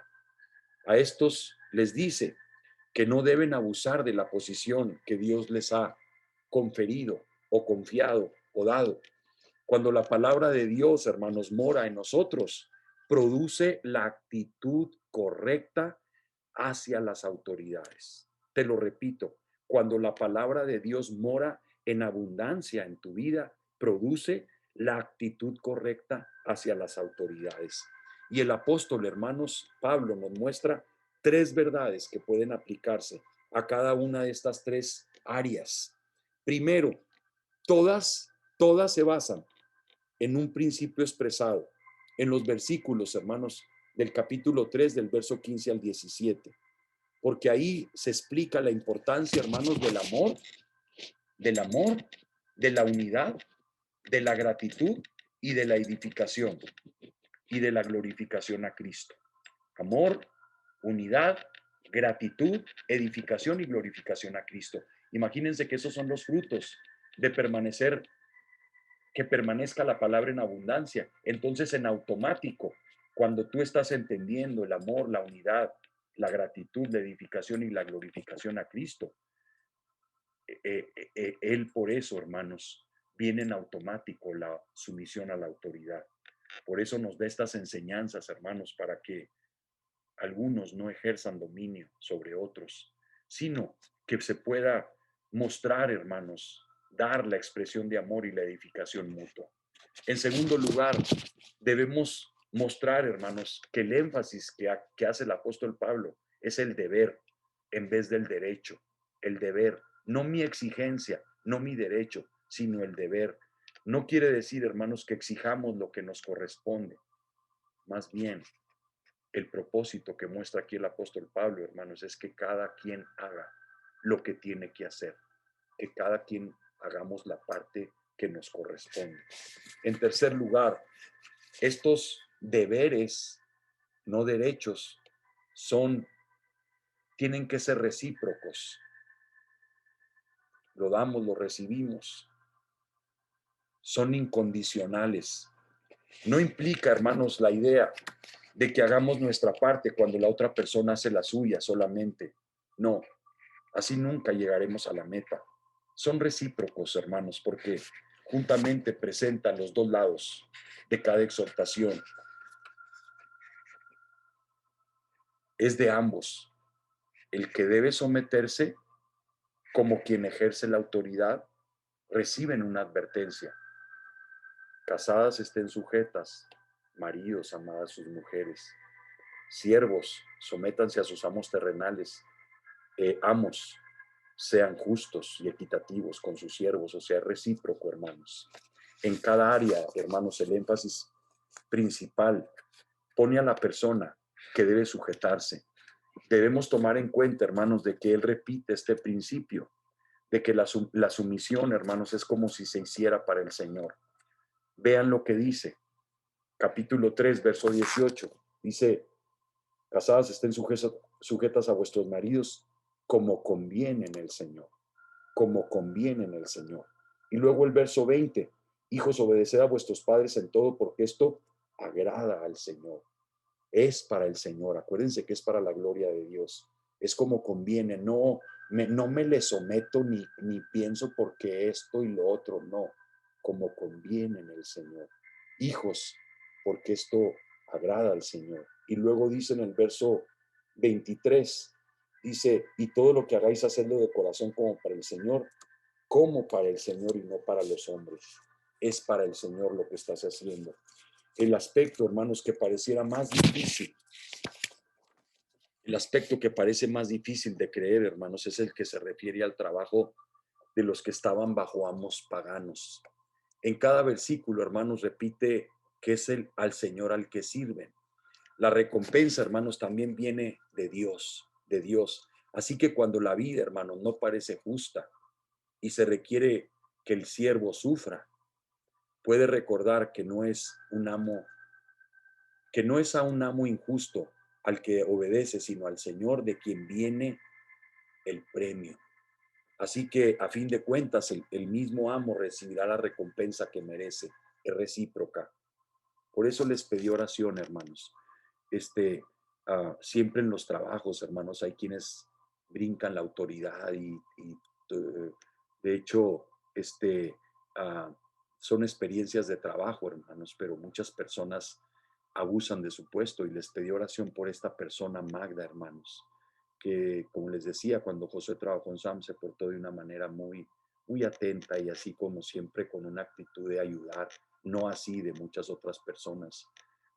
A estos les dice que no deben abusar de la posición que Dios les ha conferido o confiado o dado. Cuando la palabra de Dios, hermanos, mora en nosotros, produce la actitud correcta hacia las autoridades. Te lo repito, cuando la palabra de Dios mora en abundancia en tu vida, produce la actitud correcta hacia las autoridades. Y el apóstol, hermanos, Pablo nos muestra tres verdades que pueden aplicarse a cada una de estas tres áreas. Primero, todas se basan en un principio expresado en los versículos, hermanos, del capítulo 3, del verso 15 al 17, porque ahí se explica la importancia, hermanos, del amor, de la unidad, de la gratitud y de la edificación y de la glorificación a Cristo. Amor, unidad, gratitud, edificación y glorificación a Cristo. Imagínense que esos son los frutos de permanecer, que permanezca la palabra en abundancia. Entonces, en automático, cuando tú estás entendiendo el amor, la unidad, la gratitud, la edificación y la glorificación a Cristo, Él por eso, hermanos, viene en automático la sumisión a la autoridad. Por eso nos da estas enseñanzas, hermanos, para que algunos no ejerzan dominio sobre otros, sino que se pueda mostrar, hermanos, dar la expresión de amor y la edificación mutua. En segundo lugar, debemos mostrar, hermanos, que el énfasis que hace el apóstol Pablo es el deber en vez del derecho. El deber, no mi exigencia, no mi derecho, sino el deber. No quiere decir, hermanos, que exijamos lo que nos corresponde. Más bien, el propósito que muestra aquí el apóstol Pablo, hermanos, es que cada quien haga lo que tiene que hacer, que cada quien hagamos la parte que nos corresponde. En tercer lugar, estos deberes, no derechos, tienen que ser recíprocos. Lo damos, lo recibimos. Son incondicionales. No implica, hermanos, la idea de que hagamos nuestra parte cuando la otra persona hace la suya solamente. No, así nunca llegaremos a la meta. Son recíprocos, hermanos, porque juntamente presentan los dos lados de cada exhortación. Es de ambos. El que debe someterse, como quien ejerce la autoridad, reciben una advertencia. Casadas estén sujetas, maridos, amadas sus mujeres. Siervos, sométanse a sus amos terrenales. Amos, sean justos y equitativos con sus siervos, o sea, recíproco, hermanos. En cada área, hermanos, el énfasis principal pone a la persona que debe sujetarse. Debemos tomar en cuenta, hermanos, de que él repite este principio, de que la sumisión, hermanos, es como si se hiciera para el Señor. Vean lo que dice, capítulo 3, verso 18. Dice, casadas estén sujetas a vuestros maridos como conviene en el Señor, como conviene en el Señor. Y luego el verso 20, hijos, obedeced a vuestros padres en todo, porque esto agrada al Señor. Es para el Señor, acuérdense que es para la gloria de Dios. Es como conviene, no me le someto ni pienso porque esto y lo otro, no, como conviene en el Señor. Hijos, porque esto agrada al Señor. Y luego dice en el verso 23, dice, y todo lo que hagáis, hacedlo de corazón como para el Señor, como para el Señor y no para los hombres. Es para el Señor lo que estás haciendo. El aspecto, hermanos, que pareciera más difícil, el aspecto que parece más difícil de creer, hermanos, es el que se refiere al trabajo de los que estaban bajo amos paganos. En cada versículo, hermanos, repite que es al Señor al que sirven. La recompensa, hermanos, también viene de Dios, de Dios. Así que cuando la vida, hermanos, no parece justa y se requiere que el siervo sufra, puede recordar que no es un amo, que no es a un amo injusto al que obedece, sino al Señor de quien viene el premio. Así que a fin de cuentas el mismo amo recibirá la recompensa que merece, es recíproca. Por eso les pedí oración, hermanos. Siempre en los trabajos, hermanos, hay quienes brincan la autoridad y de hecho, uh, son experiencias de trabajo, hermanos, pero muchas personas abusan de su puesto y les pedí oración por esta persona Magda, hermanos, que como les decía, cuando José trabajó en SAM se portó de una manera muy atenta y así como siempre con una actitud de ayudar, no así de muchas otras personas.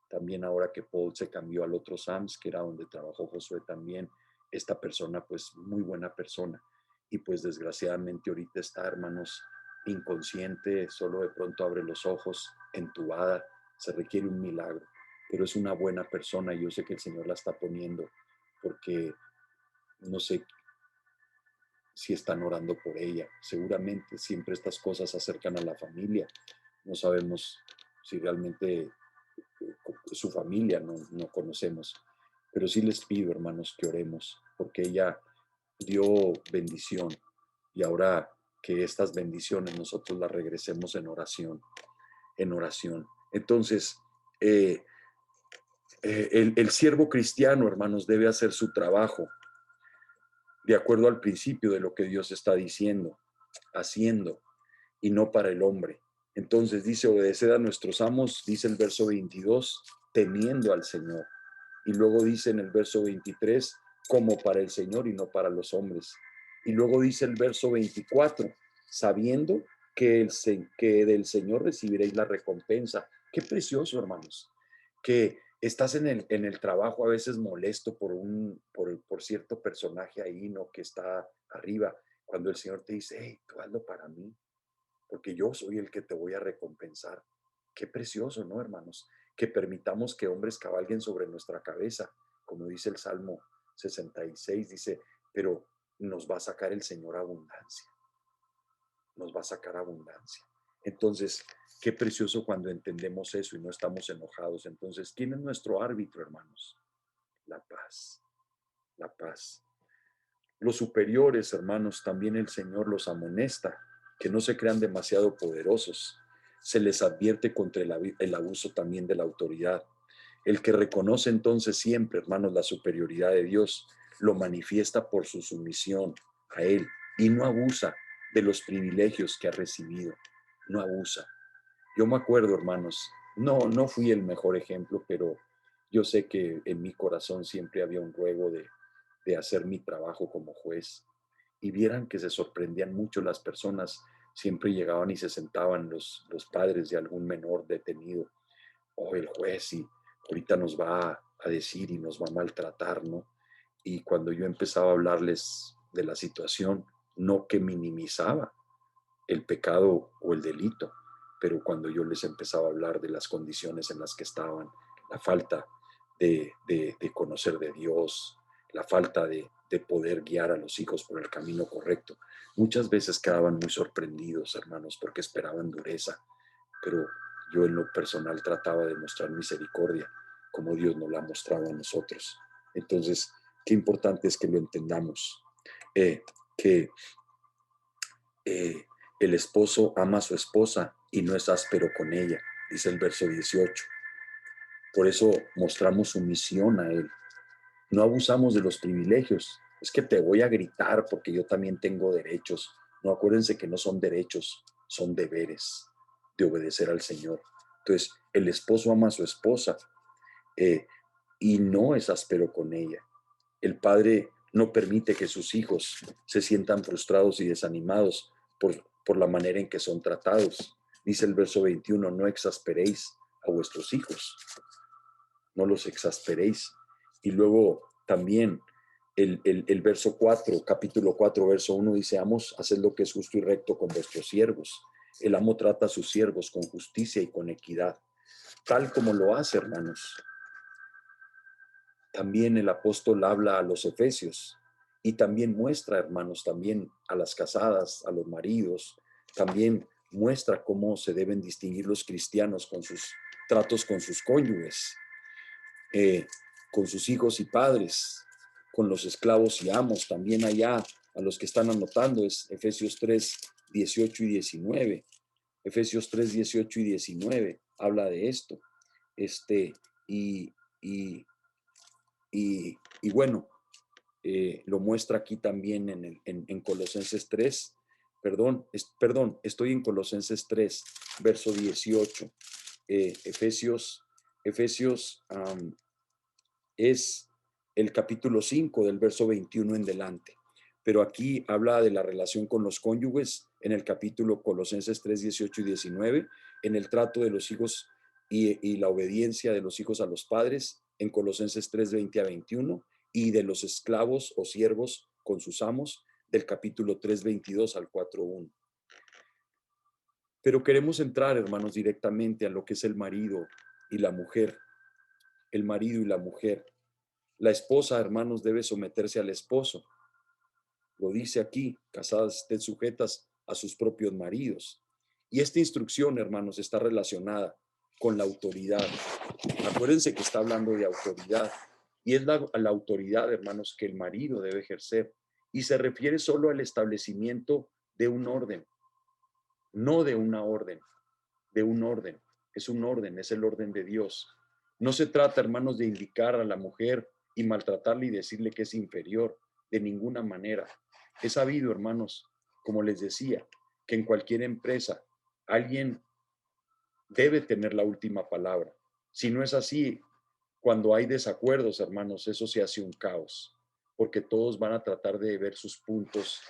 También ahora que Paul se cambió al otro SAMS, que era donde trabajó Josué también, esta persona, pues muy buena persona. Y pues desgraciadamente ahorita está, hermanos, inconsciente, solo de pronto abre los ojos, entubada, se requiere un milagro, pero es una buena persona y yo sé que el Señor la está poniendo porque no sé si están orando por ella. Seguramente siempre estas cosas acercan a la familia. No sabemos si realmente su familia no conocemos, pero sí les pido, hermanos, que oremos porque ella dio bendición y ahora que estas bendiciones nosotros las regresemos en oración, en oración. Entonces, eh, el siervo cristiano, hermanos, debe hacer su trabajo de acuerdo al principio de lo que Dios está diciendo, haciendo, y no para el hombre. Entonces dice, obedeced a nuestros amos, dice el verso 22, temiendo al Señor. Y luego dice en el verso 23, como para el Señor y no para los hombres. Y luego dice el verso 24, sabiendo que del Señor recibiréis la recompensa. Qué precioso, hermanos, que estás en el trabajo a veces molesto por cierto personaje ahí, ¿no? Que está arriba, cuando el Señor te dice, hey, tú hazlo para mí, porque yo soy el que te voy a recompensar. Qué precioso, ¿no, hermanos? Que permitamos que hombres cabalguen sobre nuestra cabeza, como dice el Salmo 66, dice, pero nos va a sacar el Señor abundancia, nos va a sacar abundancia. Entonces, qué precioso cuando entendemos eso y no estamos enojados. Entonces, ¿quién es nuestro árbitro, hermanos? La paz, la paz. Los superiores, hermanos, también el Señor los amonesta, que no se crean demasiado poderosos. Se les advierte contra el abuso también de la autoridad. El que reconoce entonces siempre, hermanos, la superioridad de Dios, lo manifiesta por su sumisión a Él y no abusa de los privilegios que ha recibido. No abusa. Yo me acuerdo, hermanos, no fui el mejor ejemplo, pero yo sé que en mi corazón siempre había un ruego de hacer mi trabajo como juez. Y vieran que se sorprendían mucho las personas, siempre llegaban y se sentaban los padres de algún menor detenido, o el juez, y ahorita nos va a decir y nos va a maltratar, ¿no? Y cuando yo empezaba a hablarles de la situación, no que minimizaba el pecado o el delito, pero cuando yo les empezaba a hablar de las condiciones en las que estaban, la falta de conocer de Dios, la falta de poder guiar a los hijos por el camino correcto, muchas veces quedaban muy sorprendidos, hermanos, porque esperaban dureza, pero yo en lo personal trataba de mostrar misericordia, como Dios nos la ha mostrado a nosotros. Entonces, qué importante es que lo entendamos, que eh, el esposo ama a su esposa y no es áspero con ella, dice el verso 18. Por eso mostramos sumisión a él. No abusamos de los privilegios. Es que te voy a gritar porque yo también tengo derechos. No, acuérdense que no son derechos, son deberes de obedecer al Señor. Entonces, el esposo ama a su esposa eh, y no es áspero con ella. El padre no permite que sus hijos se sientan frustrados y desanimados por la manera en que son tratados. Dice el verso 21, no exasperéis a vuestros hijos, no los exasperéis. Y luego también el verso 4, capítulo 4, verso 1 dice, amos, haced lo que es justo y recto con vuestros siervos. El amo trata a sus siervos con justicia y con equidad, tal como lo hace, hermanos. También el apóstol habla a los efesios y también muestra, hermanos, también a las casadas, a los maridos, también muestra cómo se deben distinguir los cristianos con sus tratos con sus cónyuges, con sus hijos y padres, con los esclavos y amos. También allá a los que están anotando es Efesios 3, 18 y 19. Efesios 3, 18 y 19 habla de esto. Y, y y bueno, lo muestra aquí también en Colosenses 3, perdón, estoy en Colosenses 3, verso 18. Efesios es el capítulo 5 del verso 21 en delante. Pero aquí habla de la relación con los cónyuges en el capítulo Colosenses 3, 18 y 19, en el trato de los hijos y la obediencia de los hijos a los padres en Colosenses 3:20 a 21, y de los esclavos o siervos con sus amos del capítulo 3:22 al 4:1. Pero queremos entrar, hermanos, directamente a lo que es el marido y la mujer. El marido y la mujer. La esposa, hermanos, debe someterse al esposo. Lo dice aquí: casadas estén sujetas a sus propios maridos. Y esta instrucción, hermanos, está relacionada con la autoridad. Acuérdense que está hablando de autoridad. Y es la autoridad, hermanos, que el marido debe ejercer. Y se refiere solo al establecimiento de un orden, no de una orden, de un orden. Es un orden, es el orden de Dios. No se trata, hermanos, de indicar a la mujer y maltratarle y decirle que es inferior, de ninguna manera. He sabido, hermanos, como les decía, que en cualquier empresa alguien debe tener la última palabra. Si no es así, cuando hay desacuerdos, hermanos, eso se hace un caos, porque todos van a tratar de ver sus puntos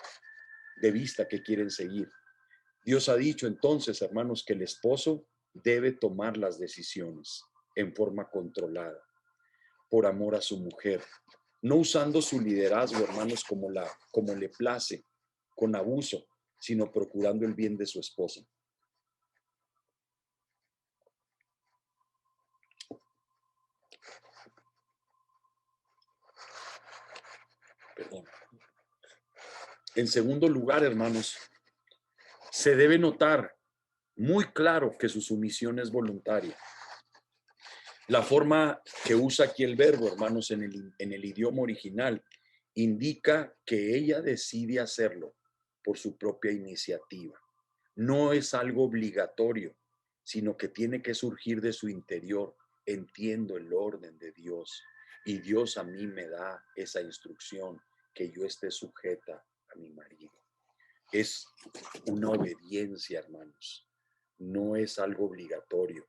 de vista que quieren seguir. Dios ha dicho entonces, hermanos, que el esposo debe tomar las decisiones en forma controlada, por amor a su mujer, no usando su liderazgo, hermanos, como le place, con abuso, sino procurando el bien de su esposa. Perdón. En segundo lugar, hermanos, se debe notar muy claro que su sumisión es voluntaria. La forma que usa aquí el verbo, hermanos, en el idioma original, indica que ella decide hacerlo por su propia iniciativa. No es algo obligatorio, sino que tiene que surgir de su interior. Entiendo el orden de Dios y Dios a mí me da esa instrucción, que yo esté sujeta a mi marido. Es una obediencia, hermanos. No es algo obligatorio,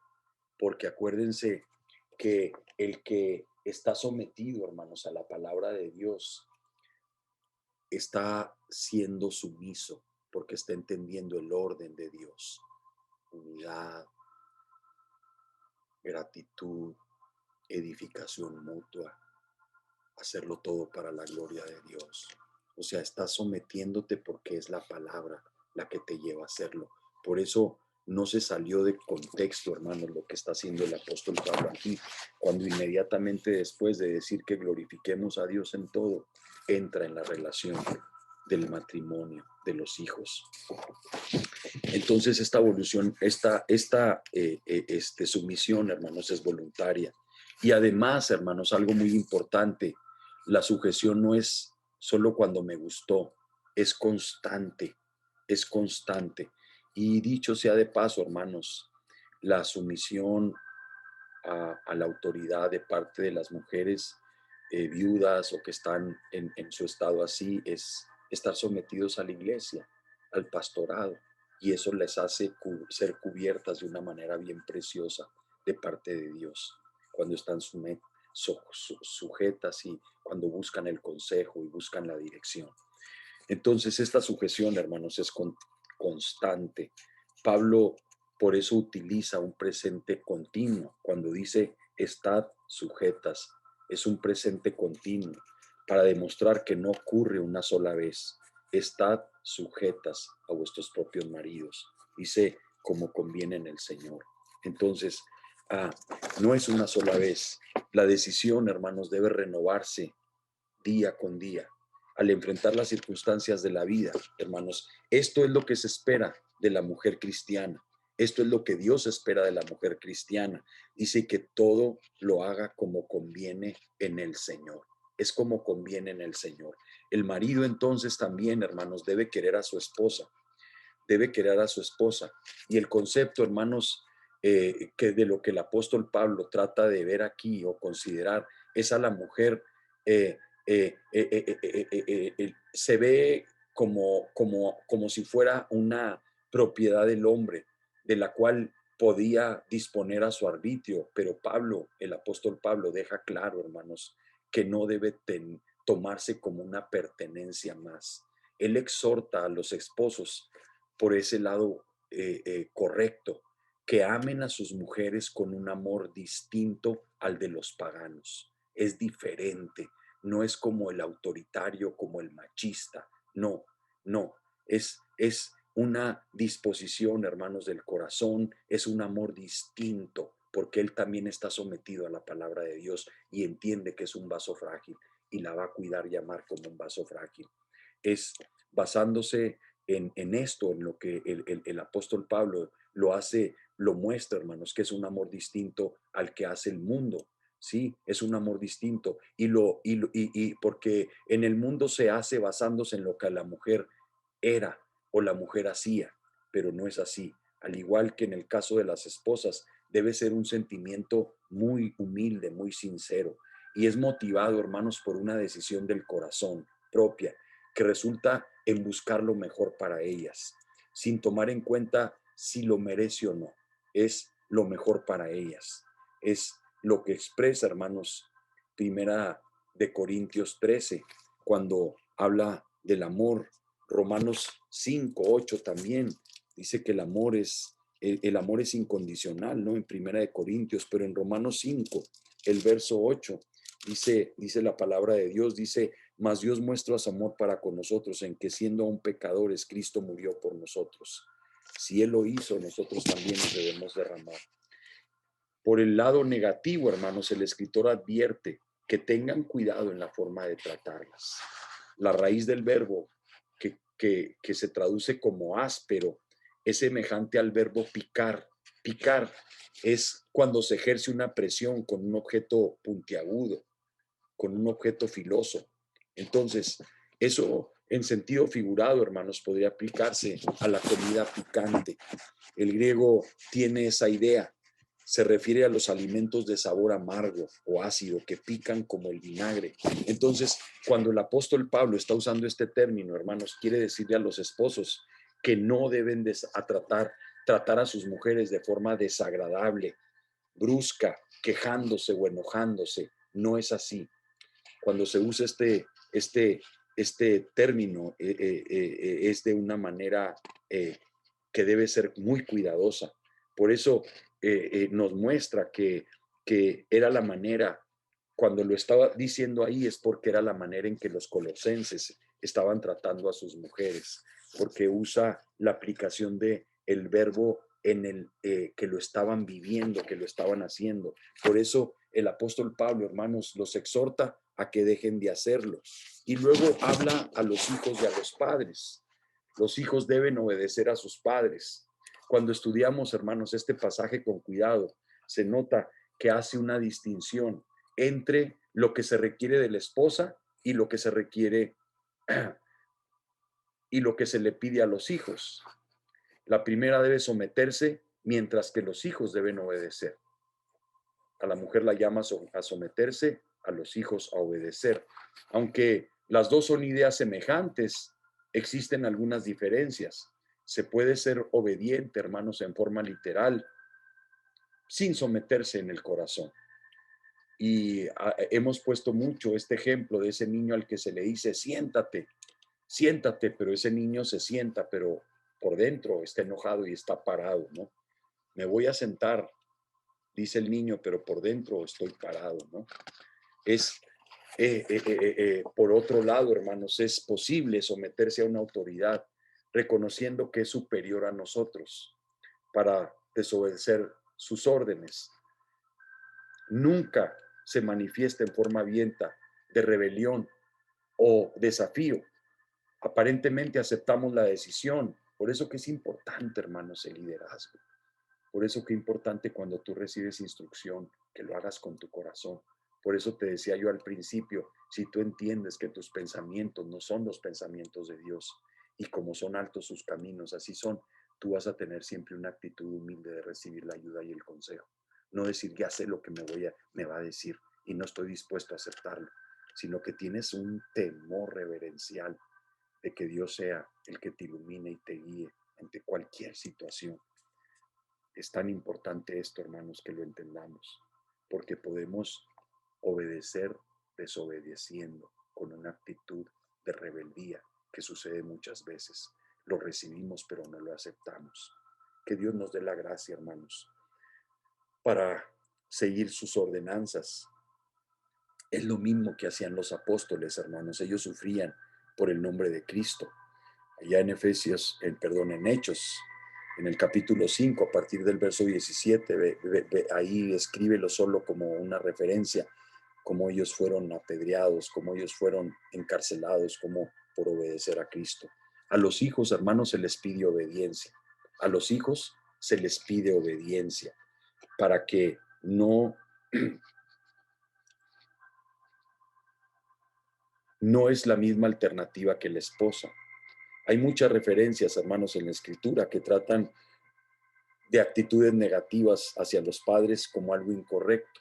porque acuérdense que el que está sometido, hermanos, a la palabra de Dios, está siendo sumiso, porque está entendiendo el orden de Dios. Unidad, gratitud, edificación mutua, hacerlo todo para la gloria de Dios. O sea, estás sometiéndote porque es la palabra la que te lleva a hacerlo. Por eso no se salió de contexto, hermanos, lo que está haciendo el apóstol Pablo aquí, cuando inmediatamente después de decir que glorifiquemos a Dios en todo, entra en la relación del matrimonio, de los hijos. Entonces esta evolución, sumisión, hermanos, es voluntaria. Y además, hermanos, algo muy importante, la sujeción no es solo cuando me gustó, es constante, es constante. Y dicho sea de paso, hermanos, la sumisión a la autoridad de parte de las mujeres viudas o que están en su estado así es estar sometidos a la iglesia, al pastorado, y eso les hace ser cubiertas de una manera bien preciosa de parte de Dios, cuando están sujetas y cuando buscan el consejo y buscan la dirección. Entonces, esta sujeción, hermanos, es constante. Pablo por eso utiliza un presente continuo. Cuando dice estad sujetas, es un presente continuo para demostrar que no ocurre una sola vez. Estad sujetas a vuestros propios maridos. Dice como conviene en el Señor. Entonces, no es una sola vez. La decisión, hermanos, debe renovarse día con día al enfrentar las circunstancias de la vida, hermanos. Esto es lo que se espera de la mujer cristiana. Esto es lo que Dios espera de la mujer cristiana. Dice que todo lo haga como conviene en el Señor. Es como conviene en el Señor. El marido entonces también, hermanos, debe querer a su esposa. Debe querer a su esposa. Y el concepto, hermanos, que de lo que el apóstol Pablo trata de ver aquí o considerar es a la mujer, se ve como si fuera una propiedad del hombre, de la cual podía disponer a su arbitrio, pero Pablo, el apóstol Pablo, deja claro, hermanos, que no debe tomarse como una pertenencia más. Él exhorta a los esposos por ese lado correcto, que amen a sus mujeres con un amor distinto al de los paganos. Es diferente, no es como el autoritario, como el machista. No, no, es una disposición, hermanos, del corazón, es un amor distinto, porque él también está sometido a la palabra de Dios y entiende que es un vaso frágil y la va a cuidar y amar como un vaso frágil. Es basándose en esto, en lo que el apóstol Pablo lo hace, lo muestra, hermanos, que es un amor distinto al que hace el mundo. Sí, es un amor distinto y porque en el mundo se hace basándose en lo que la mujer era o la mujer hacía, pero no es así. Al igual que en el caso de las esposas, debe ser un sentimiento muy humilde, muy sincero y es motivado, hermanos, por una decisión del corazón propia que resulta en buscar lo mejor para ellas, sin tomar en cuenta si lo merece o no. Es lo mejor para ellas. Es lo que expresa, hermanos, Primera de Corintios 13, cuando habla del amor. Romanos 5, 8 también dice que el amor es incondicional, ¿no? En Primera de Corintios, pero en Romanos 5, el verso 8, dice la palabra de Dios, dice, mas Dios muestra su amor para con nosotros en que siendo aún pecadores, Cristo murió por nosotros. Si Él lo hizo, nosotros también nos debemos derramar. Por el lado negativo, hermanos, el escritor advierte que tengan cuidado en la forma de tratarlas. La raíz del verbo, que se traduce como áspero, es semejante al verbo picar. Picar es cuando se ejerce una presión con un objeto puntiagudo, con un objeto filoso. Entonces, eso en sentido figurado, hermanos, podría aplicarse a la comida picante. El griego tiene esa idea. Se refiere a los alimentos de sabor amargo o ácido que pican como el vinagre. Entonces, cuando el apóstol Pablo está usando este término, hermanos, quiere decirle a los esposos que no deben tratar a sus mujeres de forma desagradable, brusca, quejándose o enojándose. No es así. Cuando se usa este término, es de una manera que debe ser muy cuidadosa. Por eso nos muestra que era la manera, cuando lo estaba diciendo ahí es porque era la manera en que los colosenses estaban tratando a sus mujeres, porque usa la aplicación de el verbo en el que lo estaban viviendo, que lo estaban haciendo. Por eso el apóstol Pablo, hermanos, los exhorta a que dejen de hacerlo. Y luego habla a los hijos y a los padres. Los hijos deben obedecer a sus padres. Cuando estudiamos, hermanos, este pasaje con cuidado, se nota que hace una distinción entre lo que se requiere de la esposa y lo que se requiere y lo que se le pide a los hijos. La primera debe someterse, mientras que los hijos deben obedecer. A la mujer la llama a someterse, a los hijos a obedecer. Aunque las dos son ideas semejantes, existen algunas diferencias. Se puede ser obediente, hermanos, en forma literal, sin someterse en el corazón. Y hemos puesto mucho este ejemplo de ese niño al que se le dice, siéntate, siéntate, pero ese niño se sienta, pero por dentro está enojado y está parado, ¿no? Me voy a sentar, dice el niño, pero por dentro estoy parado, ¿no? Es, por otro lado, hermanos, es posible someterse a una autoridad reconociendo que es superior a nosotros para desobedecer sus órdenes. Nunca se manifiesta en forma abierta de rebelión o desafío. Aparentemente aceptamos la decisión. Por eso que es importante, hermanos, el liderazgo. Por eso que es importante cuando tú recibes instrucción, que lo hagas con tu corazón. Por eso te decía yo al principio, si tú entiendes que tus pensamientos no son los pensamientos de Dios y como son altos sus caminos, así son, tú vas a tener siempre una actitud humilde de recibir la ayuda y el consejo. No decir, ya sé lo que me va a decir y no estoy dispuesto a aceptarlo, sino que tienes un temor reverencial de que Dios sea el que te ilumine y te guíe ante cualquier situación. Es tan importante esto, hermanos, que lo entendamos, porque podemos obedecer desobedeciendo con una actitud de rebeldía que sucede muchas veces. Lo recibimos, pero no lo aceptamos. Que Dios nos dé la gracia, hermanos, para seguir sus ordenanzas. Es lo mismo que hacían los apóstoles, hermanos. Ellos sufrían por el nombre de Cristo. Allá en en Hechos, en el capítulo 5, a partir del verso 17, ahí escríbelo solo como una referencia, cómo ellos fueron apedreados, cómo ellos fueron encarcelados, como por obedecer a Cristo. A los hijos, hermanos, se les pide obediencia. A los hijos se les pide obediencia para que no es la misma alternativa que la esposa. Hay muchas referencias, hermanos, en la Escritura que tratan de actitudes negativas hacia los padres como algo incorrecto.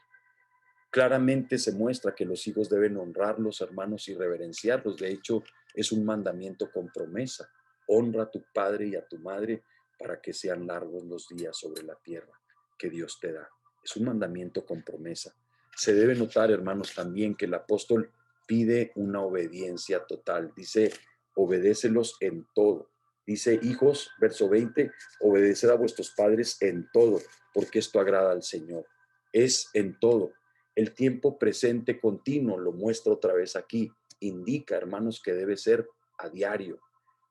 Claramente se muestra que los hijos deben honrarlos, hermanos, y reverenciarlos. De hecho, es un mandamiento con promesa. Honra a tu padre y a tu madre para que sean largos los días sobre la tierra que Dios te da. Es un mandamiento con promesa. Se debe notar, hermanos, también que el apóstol pide una obediencia total. Dice, obedécelos en todo. Dice, hijos, verso 20, obedeced a vuestros padres en todo, porque esto agrada al Señor. Es en todo. El tiempo presente continuo, lo muestra otra vez aquí, indica, hermanos, que debe ser a diario.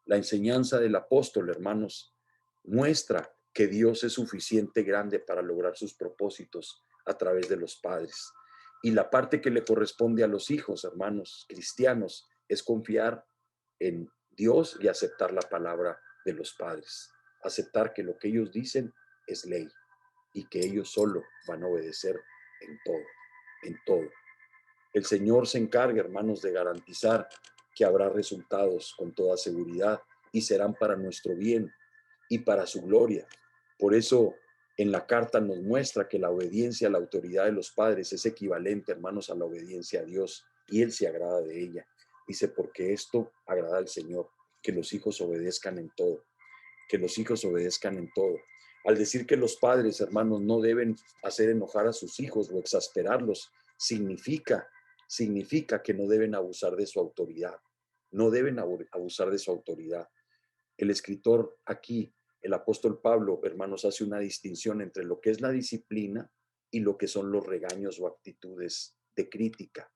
La enseñanza del apóstol, hermanos, muestra que Dios es suficiente grande para lograr sus propósitos a través de los padres. Y la parte que le corresponde a los hijos, hermanos cristianos, es confiar en Dios y aceptar la palabra de los padres. Aceptar que lo que ellos dicen es ley y que ellos solo van a obedecer en todo, en todo. El Señor se encarga, hermanos, de garantizar que habrá resultados con toda seguridad y serán para nuestro bien y para su gloria. Por eso en la carta nos muestra que la obediencia a la autoridad de los padres es equivalente, hermanos, a la obediencia a Dios y Él se agrada de ella. Dice, porque esto agrada al Señor, que los hijos obedezcan en todo, que los hijos obedezcan en todo. Al decir que los padres, hermanos, no deben hacer enojar a sus hijos o exasperarlos, significa que no deben abusar de su autoridad. No deben abusar de su autoridad. El escritor aquí, el apóstol Pablo, hermanos, hace una distinción entre lo que es la disciplina y lo que son los regaños o actitudes de crítica.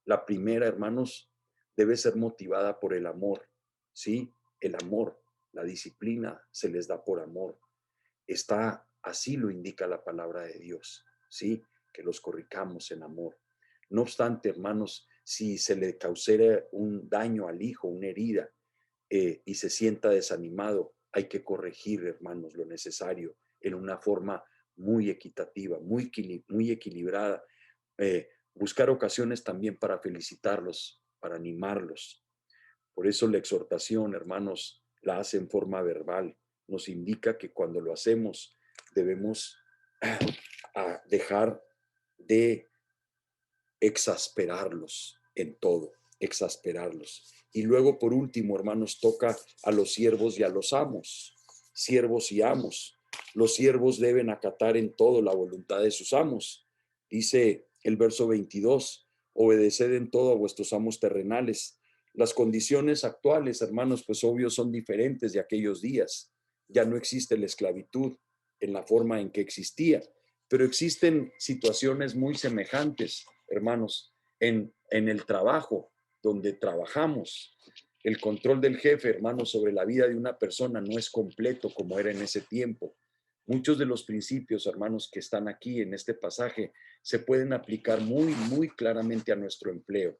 La primera, hermanos, debe ser motivada por el amor, ¿sí? El amor, la disciplina se les da por amor. Así lo indica la palabra de Dios, ¿sí? Que los corrijamos en amor. No obstante, hermanos, si se le causara un daño al hijo, una herida, y se sienta desanimado, hay que corregir, hermanos, lo necesario en una forma muy equitativa, muy equilibrada. Buscar ocasiones también para felicitarlos, para animarlos. Por eso la exhortación, hermanos, la hace en forma verbal. Nos indica que cuando lo hacemos debemos dejar de exasperarlos en todo, exasperarlos. Y luego, por último, hermanos, toca a los siervos y a los amos, siervos y amos. Los siervos deben acatar en todo la voluntad de sus amos. Dice el verso 22, obedeced en todo a vuestros amos terrenales. Las condiciones actuales, hermanos, pues obvio son diferentes de aquellos días. Ya no existe la esclavitud en la forma en que existía, pero existen situaciones muy semejantes, hermanos, en el trabajo, donde trabajamos. El control del jefe, hermanos, sobre la vida de una persona no es completo como era en ese tiempo. Muchos de los principios, hermanos, que están aquí en este pasaje se pueden aplicar muy claramente a nuestro empleo.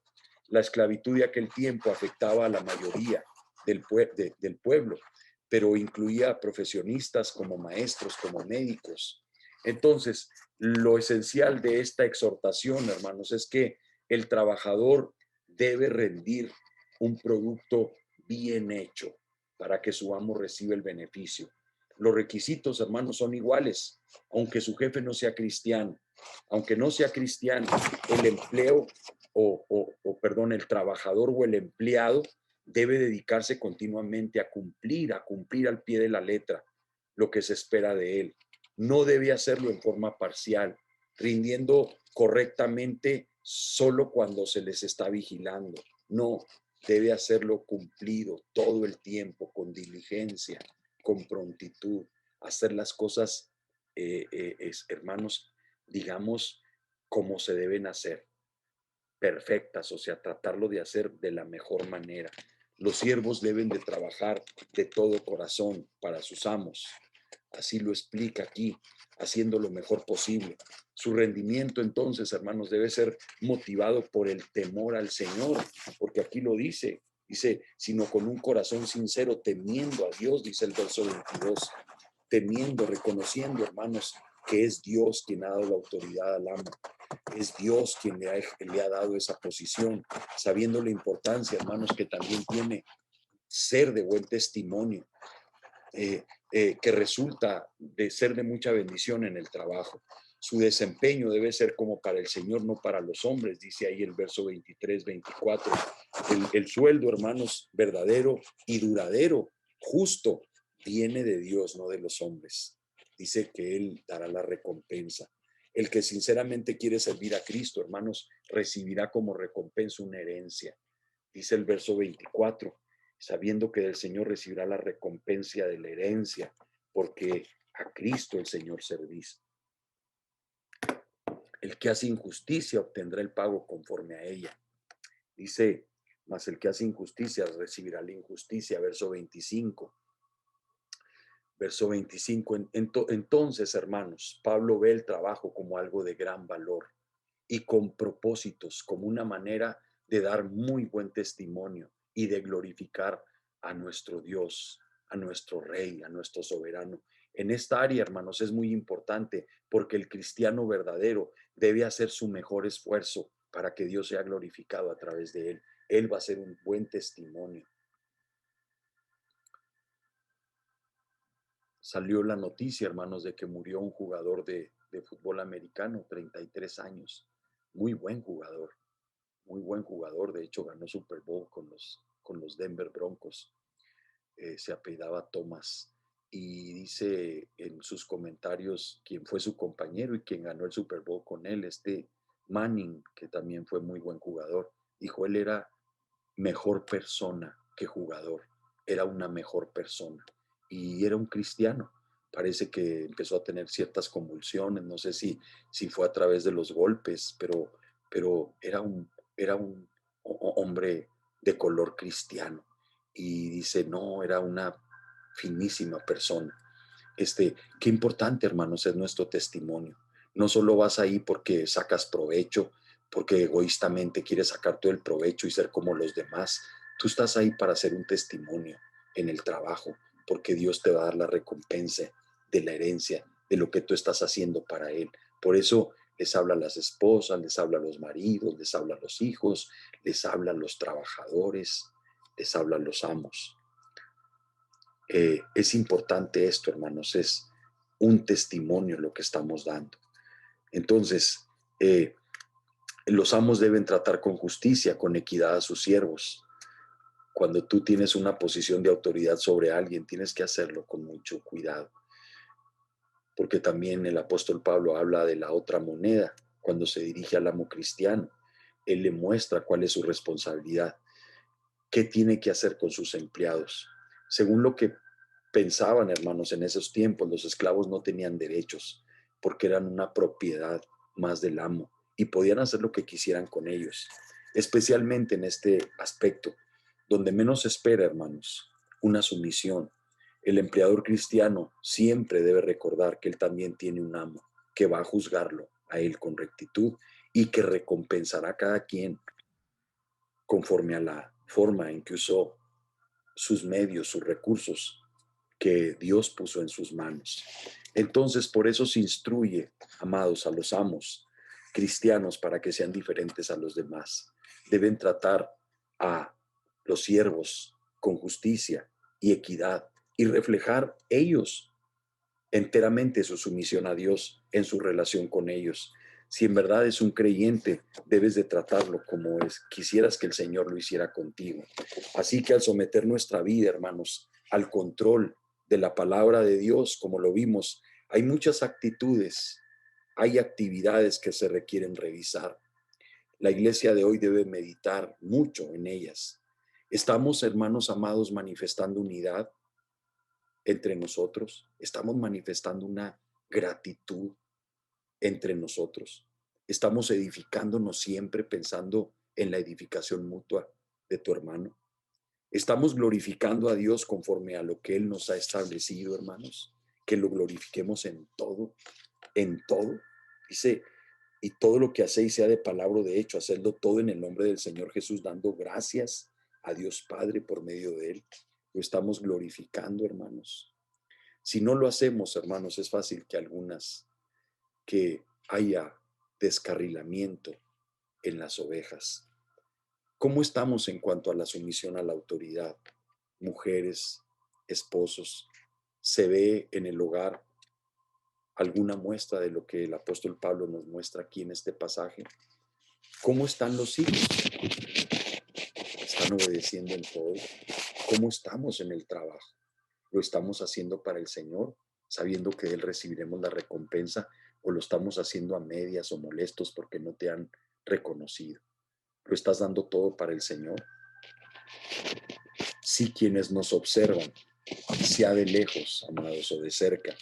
La esclavitud de aquel tiempo afectaba a la mayoría del pueblo, pero incluía a profesionistas como maestros, como médicos. Entonces, lo esencial de esta exhortación, hermanos, es que el trabajador debe rendir un producto bien hecho para que su amo reciba el beneficio. Los requisitos, hermanos, son iguales, aunque su jefe no sea cristiano. Aunque no sea cristiano, el empleo perdón, el trabajador o el empleado debe dedicarse continuamente a cumplir al pie de la letra lo que se espera de él. No debe hacerlo en forma parcial, rindiendo correctamente solo cuando se les está vigilando. No, debe hacerlo cumplido todo el tiempo, con diligencia, con prontitud, hacer las cosas, hermanos, digamos, como se deben hacer, perfectas, o sea, tratarlo de hacer de la mejor manera. Los siervos deben de trabajar de todo corazón para sus amos. Así lo explica aquí, haciendo lo mejor posible. Su rendimiento entonces, hermanos, debe ser motivado por el temor al Señor, porque aquí lo dice, sino con un corazón sincero, temiendo a Dios, dice el verso 22, temiendo, reconociendo, hermanos, que es Dios quien ha dado la autoridad al amo. Es Dios quien le ha dado esa posición, sabiendo la importancia, hermanos, que también tiene ser de buen testimonio, que resulta de ser de mucha bendición en el trabajo. Su desempeño debe ser como para el Señor, no para los hombres, dice ahí el verso 23, 24. El sueldo, hermanos, verdadero y duradero, justo, viene de Dios, no de los hombres. Dice que Él dará la recompensa. El que sinceramente quiere servir a Cristo, hermanos, recibirá como recompensa una herencia. Dice el verso 24, sabiendo que del Señor recibirá la recompensa de la herencia, porque a Cristo el Señor servís. El que hace injusticia obtendrá el pago conforme a ella. Dice, mas el que hace injusticia recibirá la injusticia, verso 25. Verso 25, entonces, hermanos, Pablo ve el trabajo como algo de gran valor y con propósitos, como una manera de dar muy buen testimonio y de glorificar a nuestro Dios, a nuestro Rey, a nuestro soberano. En esta área, hermanos, es muy importante porque el cristiano verdadero debe hacer su mejor esfuerzo para que Dios sea glorificado a través de él. Él va a ser un buen testimonio. Salió la noticia, hermanos, de que murió un jugador de fútbol americano, 33 años, muy buen jugador, muy buen jugador. De hecho, ganó Super Bowl con los Denver Broncos. Se apellidaba Thomas. Y dice en sus comentarios quién fue su compañero y quién ganó el Super Bowl con él, Manning, que también fue muy buen jugador. Dijo, él era mejor persona que jugador, era una mejor persona y era un cristiano. Parece que empezó a tener ciertas convulsiones, no sé si fue a través de los golpes, pero era un hombre de color cristiano. Y dice, no, era una finísima persona. Qué importante, hermanos, es nuestro testimonio. No solo vas ahí porque sacas provecho, porque egoístamente quieres sacar todo el provecho y ser como los demás. Tú estás ahí para hacer un testimonio en el trabajo, porque Dios te va a dar la recompensa de la herencia, de lo que tú estás haciendo para Él. Por eso les habla a las esposas, les habla a los maridos, les habla a los hijos, les habla a los trabajadores, les habla a los amos. Es importante esto, hermanos, es un testimonio lo que estamos dando. Entonces, los amos deben tratar con justicia, con equidad a sus siervos. Cuando tú tienes una posición de autoridad sobre alguien, tienes que hacerlo con mucho cuidado. Porque también el apóstol Pablo habla de la otra moneda cuando se dirige al amo cristiano. Él le muestra cuál es su responsabilidad, qué tiene que hacer con sus empleados. Según lo que pensaban, hermanos, en esos tiempos, los esclavos no tenían derechos porque eran una propiedad más del amo y podían hacer lo que quisieran con ellos, especialmente en este aspecto, donde menos se espera, hermanos, una sumisión. El empleador cristiano siempre debe recordar que él también tiene un amo que va a juzgarlo a él con rectitud y que recompensará a cada quien conforme a la forma en que usó sus medios, sus recursos que Dios puso en sus manos. Entonces, por eso se instruye, amados, a los amos cristianos para que sean diferentes a los demás. Deben tratar a los siervos con justicia y equidad y reflejar ellos enteramente su sumisión a Dios en su relación con ellos. Si en verdad es un creyente, debes de tratarlo como quisieras que el Señor lo hiciera contigo. Así que al someter nuestra vida, hermanos, al control de la palabra de Dios, como lo vimos, hay muchas actitudes, hay actividades que se requieren revisar. La iglesia de hoy debe meditar mucho en ellas. ¿Estamos, hermanos amados, manifestando unidad? entre nosotros? ¿Estamos manifestando una gratitud entre nosotros? ¿Estamos edificándonos siempre pensando en la edificación mutua de tu hermano? ¿Estamos glorificando a Dios conforme a lo que Él nos ha establecido, hermanos? Que lo glorifiquemos en todo, en todo. Dice, y todo lo que hacéis sea de palabra o de hecho, hacedlo todo en el nombre del Señor Jesús, dando gracias a Dios Padre por medio de Él. Lo estamos glorificando, hermanos. Si no lo hacemos, hermanos, es fácil que haya descarrilamiento en las ovejas. ¿Cómo estamos en cuanto a la sumisión a la autoridad? Mujeres, esposos, ¿se ve en el hogar alguna muestra de lo que el apóstol Pablo nos muestra aquí en este pasaje? ¿Cómo están los hijos? ¿Están obedeciendo en todo? ¿Cómo estamos en el trabajo? ¿Lo estamos haciendo para el Señor, sabiendo que de Él recibiremos la recompensa, o lo estamos haciendo a medias o molestos porque no te han reconocido? ¿Lo estás dando todo para el Señor? Si quienes nos observan, sea de lejos, amados, o de cerca,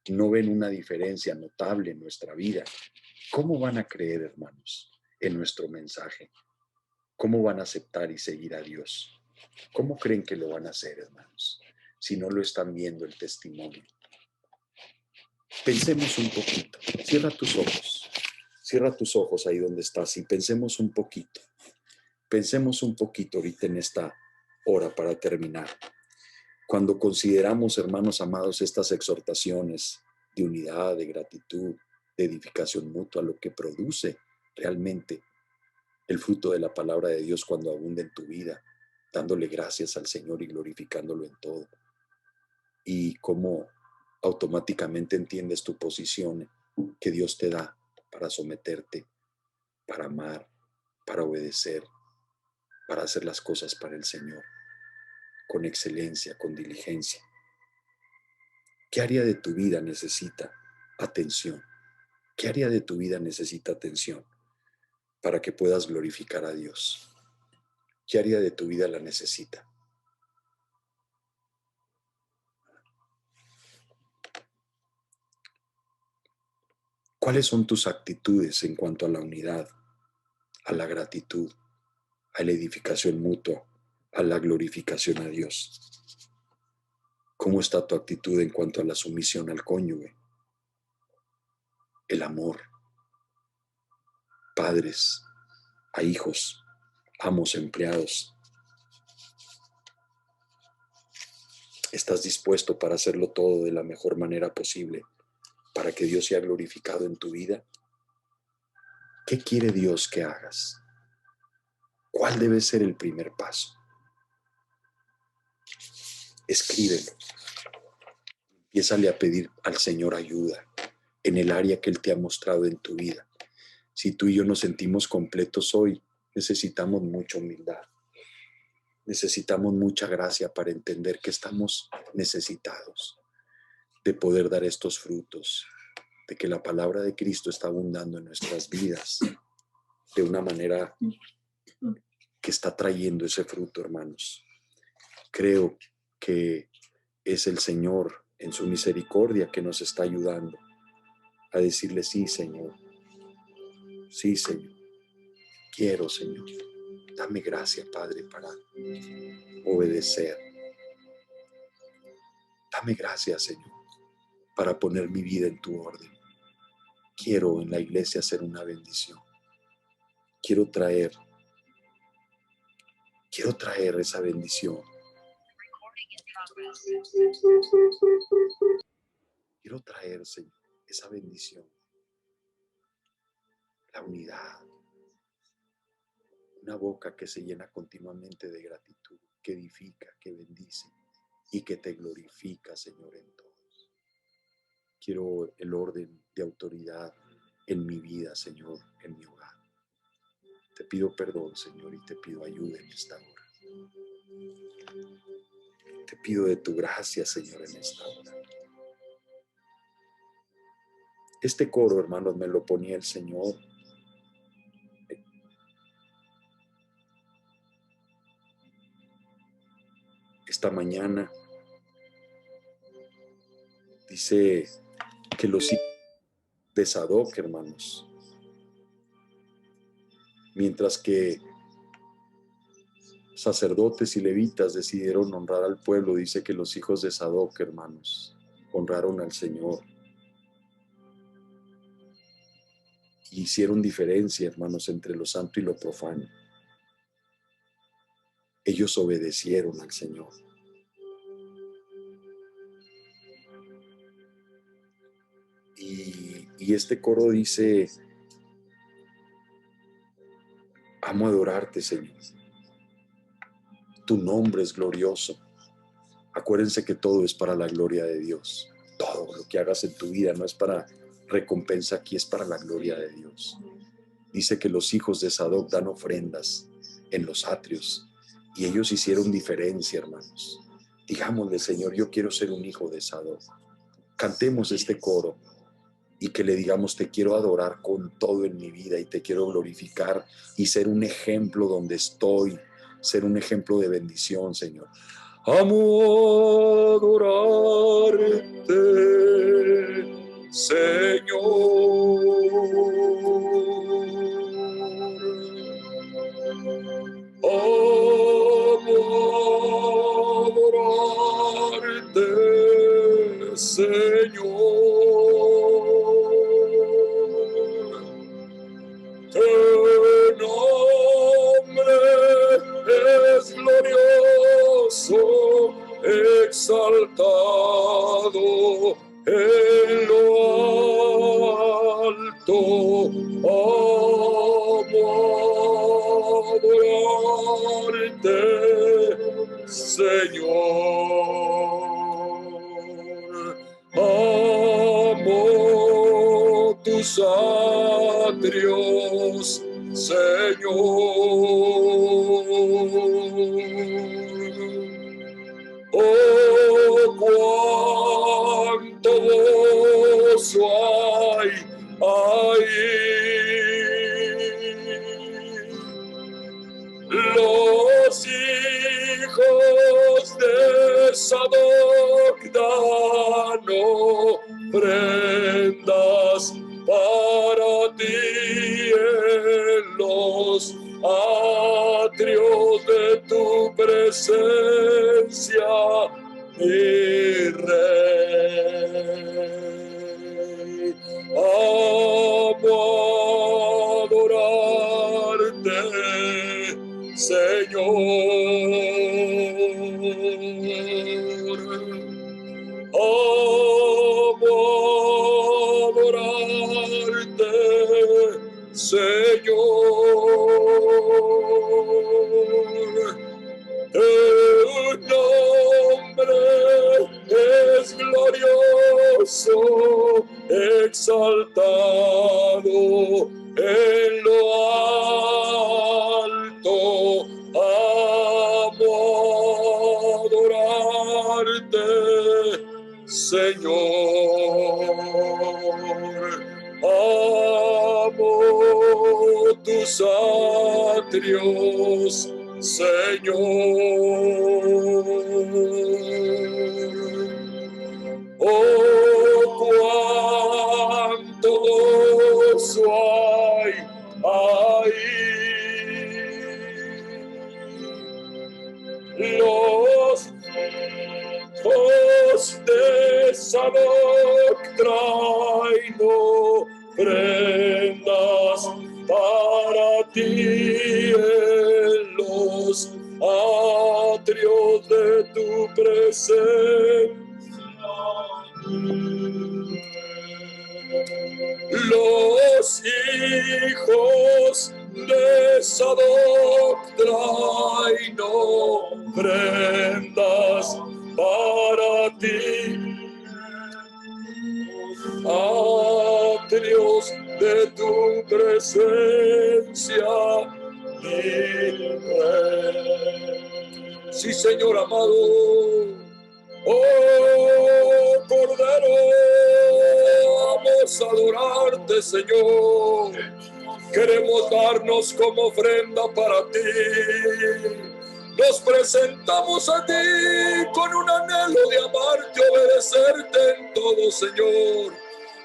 no ven una diferencia notable en nuestra vida, ¿cómo van a creer, hermanos, en nuestro mensaje? ¿Cómo van a aceptar y seguir a Dios? ¿Cómo creen que lo van a hacer, hermanos, si no lo están viendo el testimonio? Pensemos un poquito. Cierra tus ojos ahí donde estás y pensemos un poquito. Pensemos un poquito ahorita en esta hora para terminar. Cuando consideramos, hermanos amados, estas exhortaciones de unidad, de gratitud, de edificación mutua, lo que produce realmente el fruto de la palabra de Dios cuando abunda en tu vida, dándole gracias al Señor y glorificándolo en todo. Y cómo automáticamente entiendes tu posición que Dios te da para someterte, para amar, para obedecer, para hacer las cosas para el Señor, con excelencia, con diligencia. ¿Qué área de tu vida necesita atención? ¿Qué área de tu vida necesita atención para que puedas glorificar a Dios? ¿Qué área de tu vida la necesita? ¿Cuáles son tus actitudes en cuanto a la unidad, a la gratitud, a la edificación mutua, a la glorificación a Dios? ¿Cómo está tu actitud en cuanto a la sumisión al cónyuge, el amor, padres, a hijos, amos, empleados? ¿Estás dispuesto para hacerlo todo de la mejor manera posible para que Dios sea glorificado en tu vida? ¿Qué quiere Dios que hagas? ¿Cuál debe ser el primer paso? Escríbelo. Empiézale a pedir al Señor ayuda en el área que Él te ha mostrado en tu vida. Si tú y yo nos sentimos completos hoy, necesitamos mucha humildad. Necesitamos mucha gracia para entender que estamos necesitados de poder dar estos frutos, de que la palabra de Cristo está abundando en nuestras vidas de una manera que está trayendo ese fruto, hermanos. Creo que es el Señor en su misericordia que nos está ayudando a decirle: sí, Señor, sí, Señor, quiero, Señor. Dame gracia, Padre, para obedecer. Dame gracia, Señor, para poner mi vida en tu orden. Quiero en la iglesia ser una bendición. Quiero traer esa bendición. Quiero traer, Señor, esa bendición, la unidad, una boca que se llena continuamente de gratitud, que edifica, que bendice y que te glorifica, Señor, en todos. Quiero el orden de autoridad en mi vida, Señor, en mi hogar. Te pido perdón, Señor, y te pido ayuda en esta hora. Te pido de tu gracia, Señor, en esta hora. Este coro, hermanos, me lo ponía el Señor esta mañana Dice que los hijos de Sadoc, hermanos, mientras que sacerdotes y levitas decidieron honrar al pueblo, dice que los hijos de Sadoc, hermanos, honraron al Señor. Hicieron diferencia, hermanos, entre lo santo y lo profano. Ellos obedecieron al Señor. Y este coro dice: amo adorarte, Señor. Tu nombre es glorioso. Acuérdense que todo es para la gloria de Dios. Todo lo que hagas en tu vida no es para recompensa aquí, es para la gloria de Dios. Dice que los hijos de Sadoc dan ofrendas en los atrios y ellos hicieron diferencia, hermanos. Digámosle: Señor, yo quiero ser un hijo de Sadoc. Cantemos este coro y que le digamos: te quiero adorar con todo en mi vida y te quiero glorificar y ser un ejemplo donde estoy, ser un ejemplo de bendición, Señor. Amo adorarte, Señor. Amo adorarte, Señor. Tu nombre es glorioso, exaltado en lo alto. Amo adorarte, Señor. Amo tus atrios, Señor. Oh, cuánto gozo hay ahí. Los hijos de Sadoc dan ofrendas para ti en los atrios de tu presencia, mi Rey. Amo adorarte, Señor. Amo adorarte, Señor. Tu nombre es glorioso, exaltado en lo alto. Amo adorarte, Señor. Amo tus atrios, Señor. Oh, cuánto gozo hay ahí. Los hijos de Sadoc traen ofrendas para ti en los atrios de tu presencia. Los hijos de Sadoc traen ofrendas para ti, atrios de tu presencia, mi Rey. Sí, Señor amado. Oh, Cordero, vamos a adorarte, Señor. Queremos darnos como ofrenda para ti. nos presentamos a ti con un anhelo de amarte, obedecerte en todo, Señor,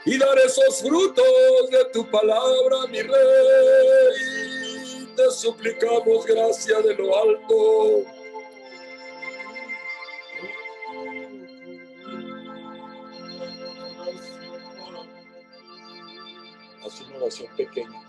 y dar esos frutos de tu palabra, mi Rey. Te suplicamos gracia de lo alto. Haz una oración pequeña.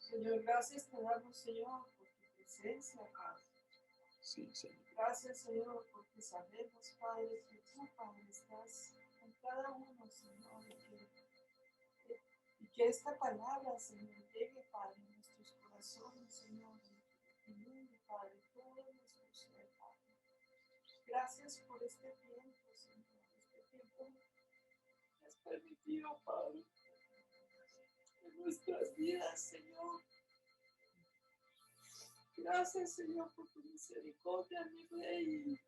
Señor, gracias te damos, Señor, por tu presencia, Padre. Sí, Señor. Gracias, Señor, porque sabemos, Padre, que tú, Padre, estás con cada uno, Señor, y que esta palabra, Señor, llegue, Padre, en nuestros corazones, Señor, y inunde, Padre, todo nuestro ser, Padre. Gracias por este tiempo, Señor, este tiempo que has permitido, Padre, en nuestras vidas, Señor. Gracias, Señor, por tu misericordia, mi Rey,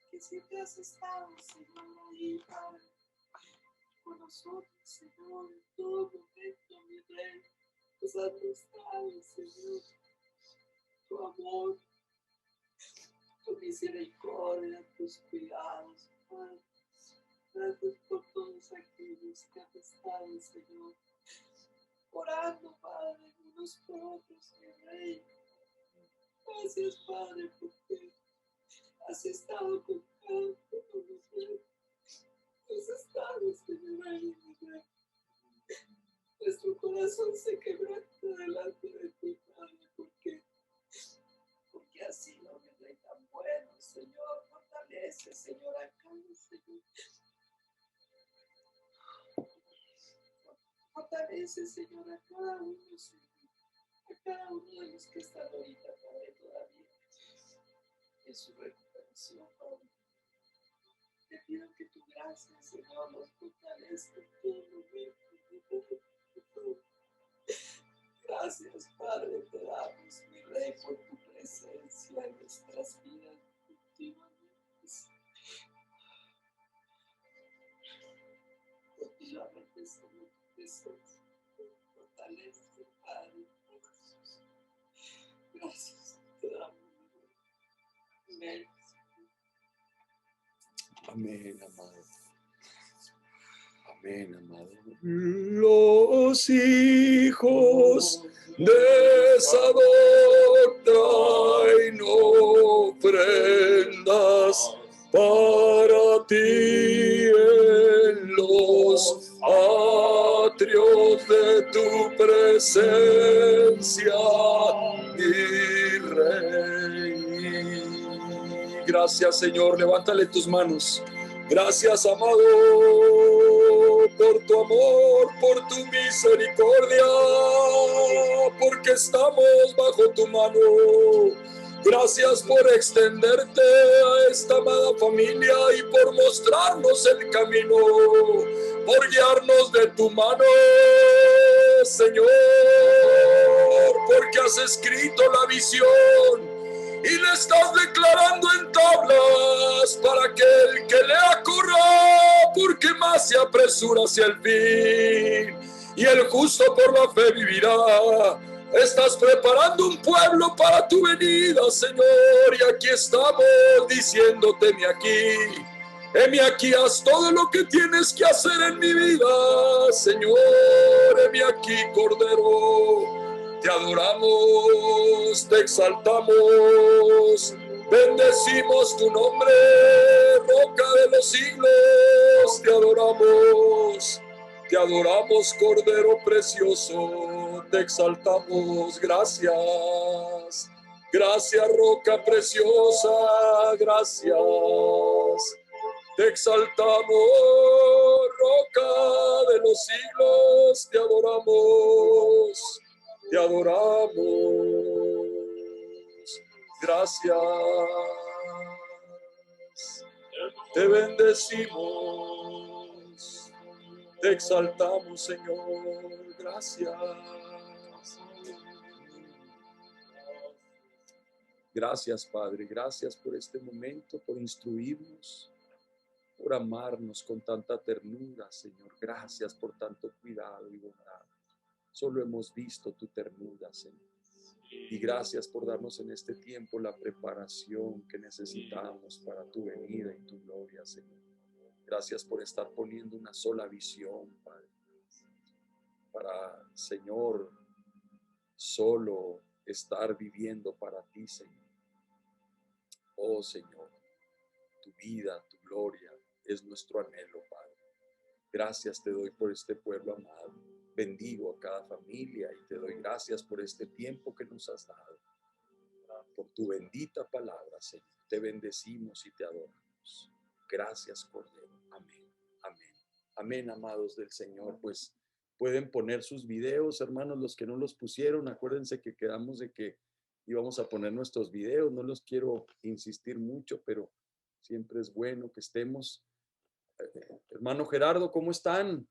que siempre has estado, Señor, ahí, Padre, con nosotros, Señor, en todo momento, mi Rey. Nos has mostrado, Señor, tu amor, tu misericordia, tus cuidados, Padre. Gracias por todos aquellos que han estado, Señor, orando, Padre, unos por otros, mi Rey. Gracias, Padre, porque has estado con cada uno de nosotros. Has estado, Señor, ahí, mi Rey. Nuestro corazón se quebranta delante de ti, Padre, porque has sido, mi Rey, tan bueno, Señor. Fortalece, Señor, a cada Señor. Fortalece, Señor, a cada uno, Señor. A cada uno de los que están ahorita, Padre, todavía en su recuperación, Padre. Te pido que tu gracia, Señor, los fortalezca en todo momento. Gracias, Padre, te damos, mi Rey, por tu presencia en nuestras vidas continuamente. Continuamente, Señor, tu presencia. Fortalece, Padre. Gracias, te damos, mi Rey. Amén, amado. Amén, amado. Los hijos de Sadoc traen ofrendas para ti en los atrios de tu presencia, mi Rey. Gracias, Señor. Levántale tus manos. Gracias, amado, por tu amor, por tu misericordia, porque estamos bajo tu mano. Gracias por extenderte a esta amada familia y por mostrarnos el camino, por guiarnos de tu mano, Señor, porque has escrito la visión y le estás declarando en tablas para que el que lea corra, porque más se apresura hacia el fin, y el justo por la fe vivirá. Estás preparando un pueblo para tu venida, Señor, y aquí estamos diciéndote, heme aquí, haz todo lo que tienes que hacer en mi vida, Señor. Heme aquí, Cordero. Te adoramos, te exaltamos, bendecimos tu nombre, Roca de los siglos. Te adoramos, Cordero precioso, te exaltamos. Gracias, gracias, Roca preciosa, gracias. Te exaltamos, Roca de los siglos, te adoramos. Te adoramos. Gracias. Te bendecimos. Te exaltamos, Señor. Gracias. Gracias, Padre. Gracias por este momento, por instruirnos. por amarnos con tanta ternura, Señor. Gracias por tanto cuidado y bondad. Solo hemos visto tu ternura, Señor. Y gracias por darnos en este tiempo la preparación que necesitamos para tu venida y tu gloria, Señor. Gracias por estar poniendo una sola visión, Padre. Para, Señor, solo estar viviendo para ti, Señor. Oh, Señor, tu vida, tu gloria es nuestro anhelo, Padre. Gracias te doy por este pueblo amado. Bendigo a cada familia y te doy gracias por este tiempo que nos has dado. Por tu bendita palabra, Señor. Te bendecimos y te adoramos. Gracias, Cordero. Amén. Amén. Amén, amados del Señor. Pues pueden poner sus videos, hermanos, los que no los pusieron. Acuérdense que quedamos de que íbamos a poner nuestros videos. No los quiero insistir mucho, pero siempre es bueno que estemos. Hermano Gerardo, ¿cómo están?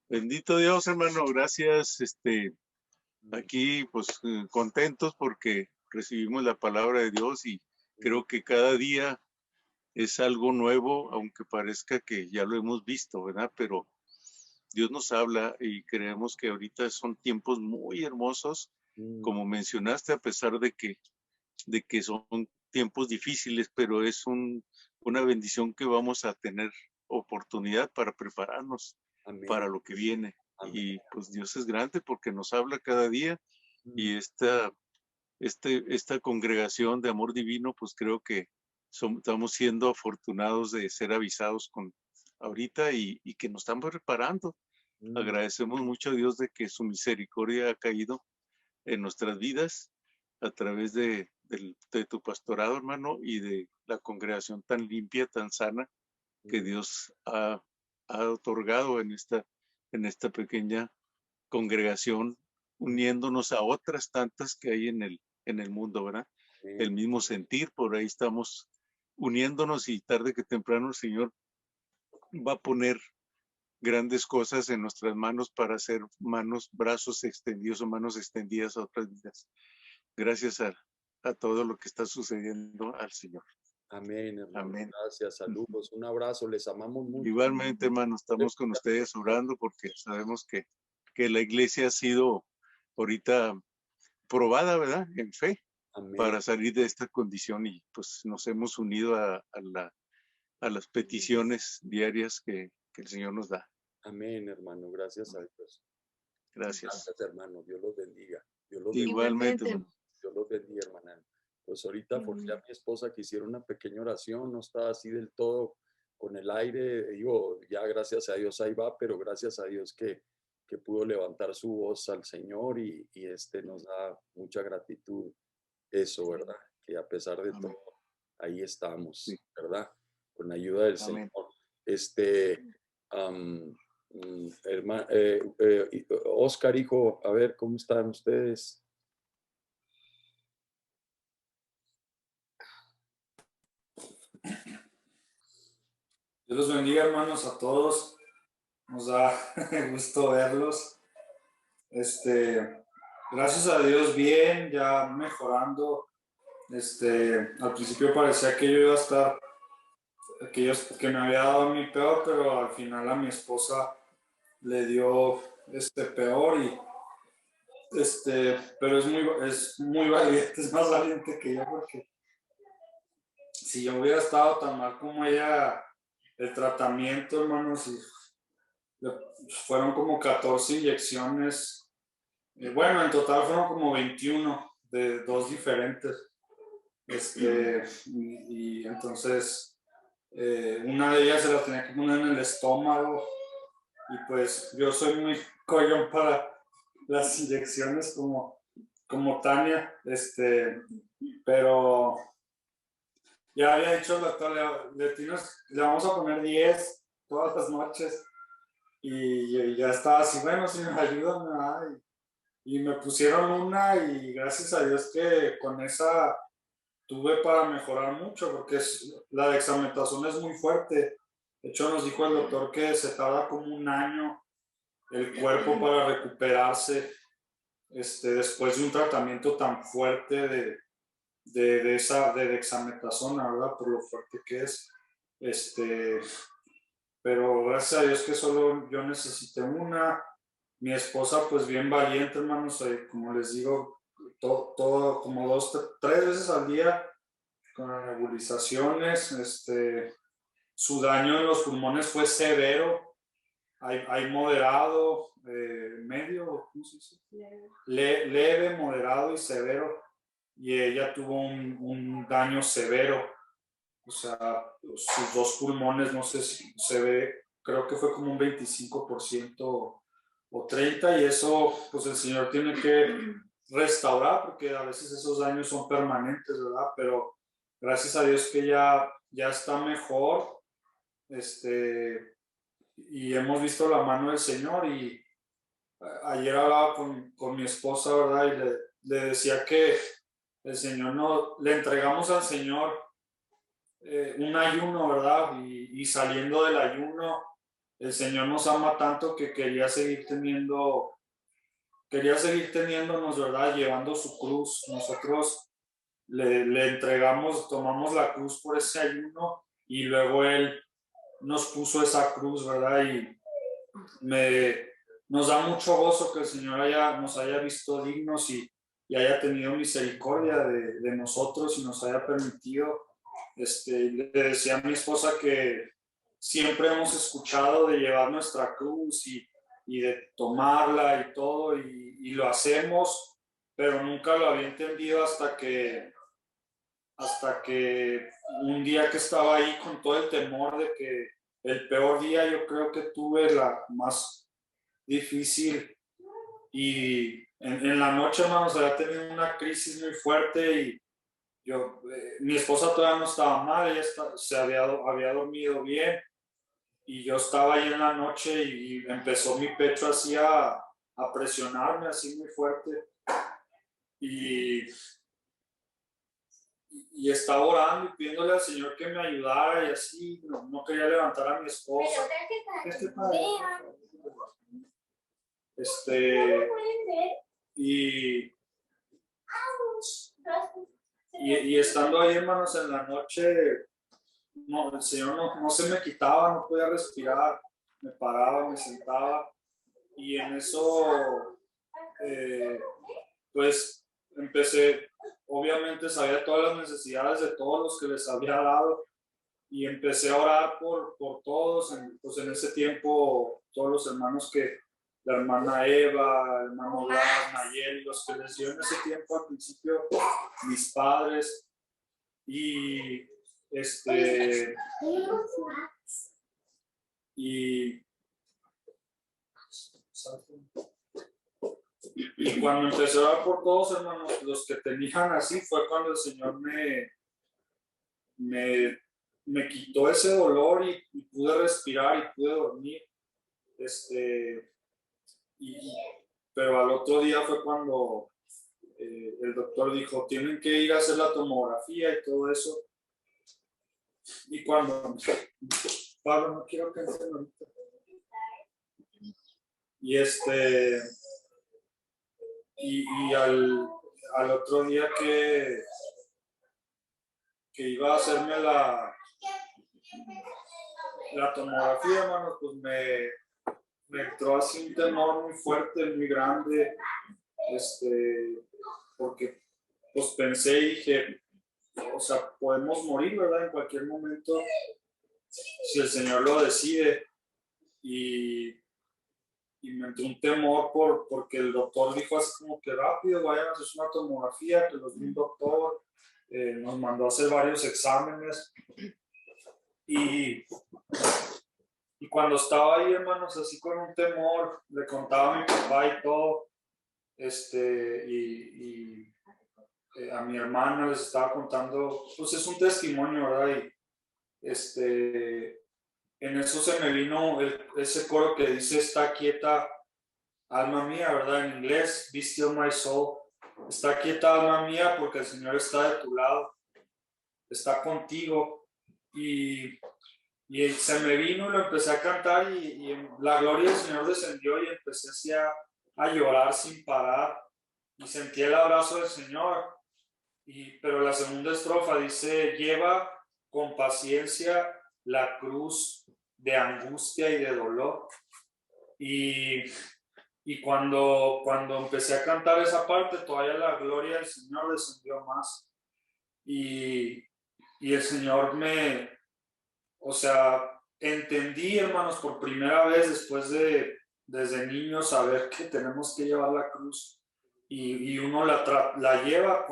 Bendito Dios, hermano, gracias. Aquí, pues, contentos porque recibimos la palabra de Dios y creo que cada día es algo nuevo, aunque parezca que ya lo hemos visto, ¿verdad? Pero Dios nos habla y creemos que ahorita son tiempos muy hermosos, como mencionaste, a pesar de que son tiempos difíciles, pero es una bendición que vamos a tener oportunidad para prepararnos. Amén. Para lo que viene. Amén. Y pues Dios es grande porque nos habla cada día y esta congregación de amor divino, pues creo que estamos siendo afortunados de ser avisados ahorita y que nos estamos preparando. Agradecemos mucho a Dios de que su misericordia ha caído en nuestras vidas a través de tu pastorado, hermano, y de la congregación tan limpia, tan sana que Dios ha otorgado en esta pequeña congregación, uniéndonos a otras tantas que hay en el mundo, ¿verdad? El mismo sentir, por ahí estamos uniéndonos y tarde que temprano el Señor va a poner grandes cosas en nuestras manos para hacer brazos extendidos o manos extendidas a otras vidas. Gracias a todo lo que está sucediendo al Señor. Amén, hermano. Amén. Gracias, saludos, un abrazo, les amamos mucho. Igualmente, hermano, estamos con ustedes orando porque sabemos que la iglesia ha sido ahorita probada, ¿verdad? En fe. Amén. Para salir de esta condición y pues nos hemos unido a las peticiones diarias que el Señor nos da. Amén, hermano, gracias a Dios. Gracias. Gracias, hermano, Dios los bendiga. Igualmente, hermano. Dios los bendiga, hermana. Pues ahorita forcé a mi esposa que hiciera una pequeña oración, no está así del todo con el aire, digo, ya gracias a Dios ahí va, pero gracias a Dios que pudo levantar su voz al Señor y nos da mucha gratitud eso, ¿verdad? Que a pesar de Amén. todo, ahí estamos, Sí. ¿verdad? Con la ayuda del Amén. Señor. Oscar, hijo, a ver, ¿cómo están ustedes? Dios los bendiga, hermanos, a todos. Nos da gusto verlos. Gracias a Dios, bien, ya mejorando. Al principio parecía que yo iba a estar, que me había dado mi peor, pero al final a mi esposa le dio peor pero es muy valiente, es más valiente que yo, porque si yo hubiera estado tan mal como ella, el tratamiento, hermanos, fueron como 14 inyecciones. Bueno, en total fueron como 21 de 2 diferentes. Y entonces una de ellas se la tenía que poner en el estómago. Y pues yo soy muy collón para las inyecciones como Tania. Pero ya había dicho el doctor, le vamos a poner 10 todas las noches. Y ya estaba así, bueno, si me ayudan, ¿verdad? Y me pusieron una y gracias a Dios que con esa tuve para mejorar mucho, porque la dexametasona es muy fuerte. De hecho, nos dijo el doctor que se tarda como un año el cuerpo para recuperarse después de un tratamiento tan fuerte de dexametasona, ¿verdad? Por lo fuerte que es. Pero gracias a Dios que solo yo necesité una. Mi esposa, pues bien valiente, hermanos, como les digo, todo como 3 veces al día con las nebulizaciones. Su daño en los pulmones fue severo. Hay moderado, medio, ¿cómo se dice? Leve, moderado y severo. Y ella tuvo un daño severo. O sea, sus 2 pulmones, no sé si se ve, creo que fue como un 25% o 30%, y eso, pues el Señor tiene que restaurar, porque a veces esos daños son permanentes, ¿verdad? Pero gracias a Dios que ya está mejor, y hemos visto la mano del Señor. Y ayer hablaba con mi esposa, ¿verdad? Y le decía que el Señor le entregamos al Señor un ayuno, ¿verdad? Y saliendo del ayuno, el Señor nos ama tanto que quería seguir teniéndonos, ¿verdad? Llevando su cruz. Nosotros le entregamos, tomamos la cruz por ese ayuno, y luego Él nos puso esa cruz, ¿verdad? Y nos da mucho gozo que el Señor nos haya visto dignos y haya tenido misericordia de nosotros y nos haya permitido. Le decía a mi esposa que siempre hemos escuchado de llevar nuestra cruz y de tomarla y todo, y lo hacemos, pero nunca lo había entendido hasta que un día que estaba ahí con todo el temor de que el peor día yo creo que tuve, la más difícil, y en la noche, hermanos, había tenido una crisis muy fuerte, y mi esposa todavía no estaba mal, ella se había dormido bien, y yo estaba ahí en la noche, y empezó mi pecho así a presionarme así muy fuerte, y estaba orando y pidiéndole al Señor que me ayudara, y así no quería levantar a mi esposa. Y estando ahí, hermanos, en la noche, el Señor no se me quitaba, no podía respirar, me paraba, me sentaba, y en eso, pues empecé, obviamente sabía todas las necesidades de todos los que les había dado, y empecé a orar por todos. Pues en ese tiempo, todos los hermanos la hermana Eva, el hermano Blas, Nayeli, los que les dio en ese tiempo al principio, mis padres, y cuando empecé a orar por todos, hermanos, los que tenían así, fue cuando el Señor me quitó ese dolor, y pude respirar y pude dormir. Pero al otro día fue cuando el doctor dijo, tienen que ir a hacer la tomografía y todo eso. Y cuando Pablo, no quiero que entren ahorita. Y al otro día que iba a hacerme la tomografía, hermano, pues me entró así un temor muy fuerte, muy grande, porque pues pensé y dije, o sea, podemos morir, ¿verdad? En cualquier momento, si el Señor lo decide. Y me entró un temor porque el doctor dijo así como que rápido, vayan a hacer una tomografía, que los vi un doctor, nos mandó a hacer varios exámenes. Y cuando estaba ahí, hermanos, así con un temor, le contaba a mi papá y todo, a mi hermana les estaba contando, pues es un testimonio, ¿verdad? Y en eso se me vino ese coro que dice, está quieta, alma mía, ¿verdad? En inglés, be still my soul. Está quieta, alma mía, porque el Señor está de tu lado, está contigo. Y se me vino y lo empecé a cantar, y la gloria del Señor descendió, y empecé así a llorar sin parar, y sentí el abrazo del Señor. Pero la segunda estrofa dice, lleva con paciencia la cruz de angustia y de dolor. Y cuando empecé a cantar esa parte, todavía la gloria del Señor descendió más. Y el Señor o sea, entendí, hermanos, por primera vez después desde niño, saber que tenemos que llevar la cruz. Y uno la lleva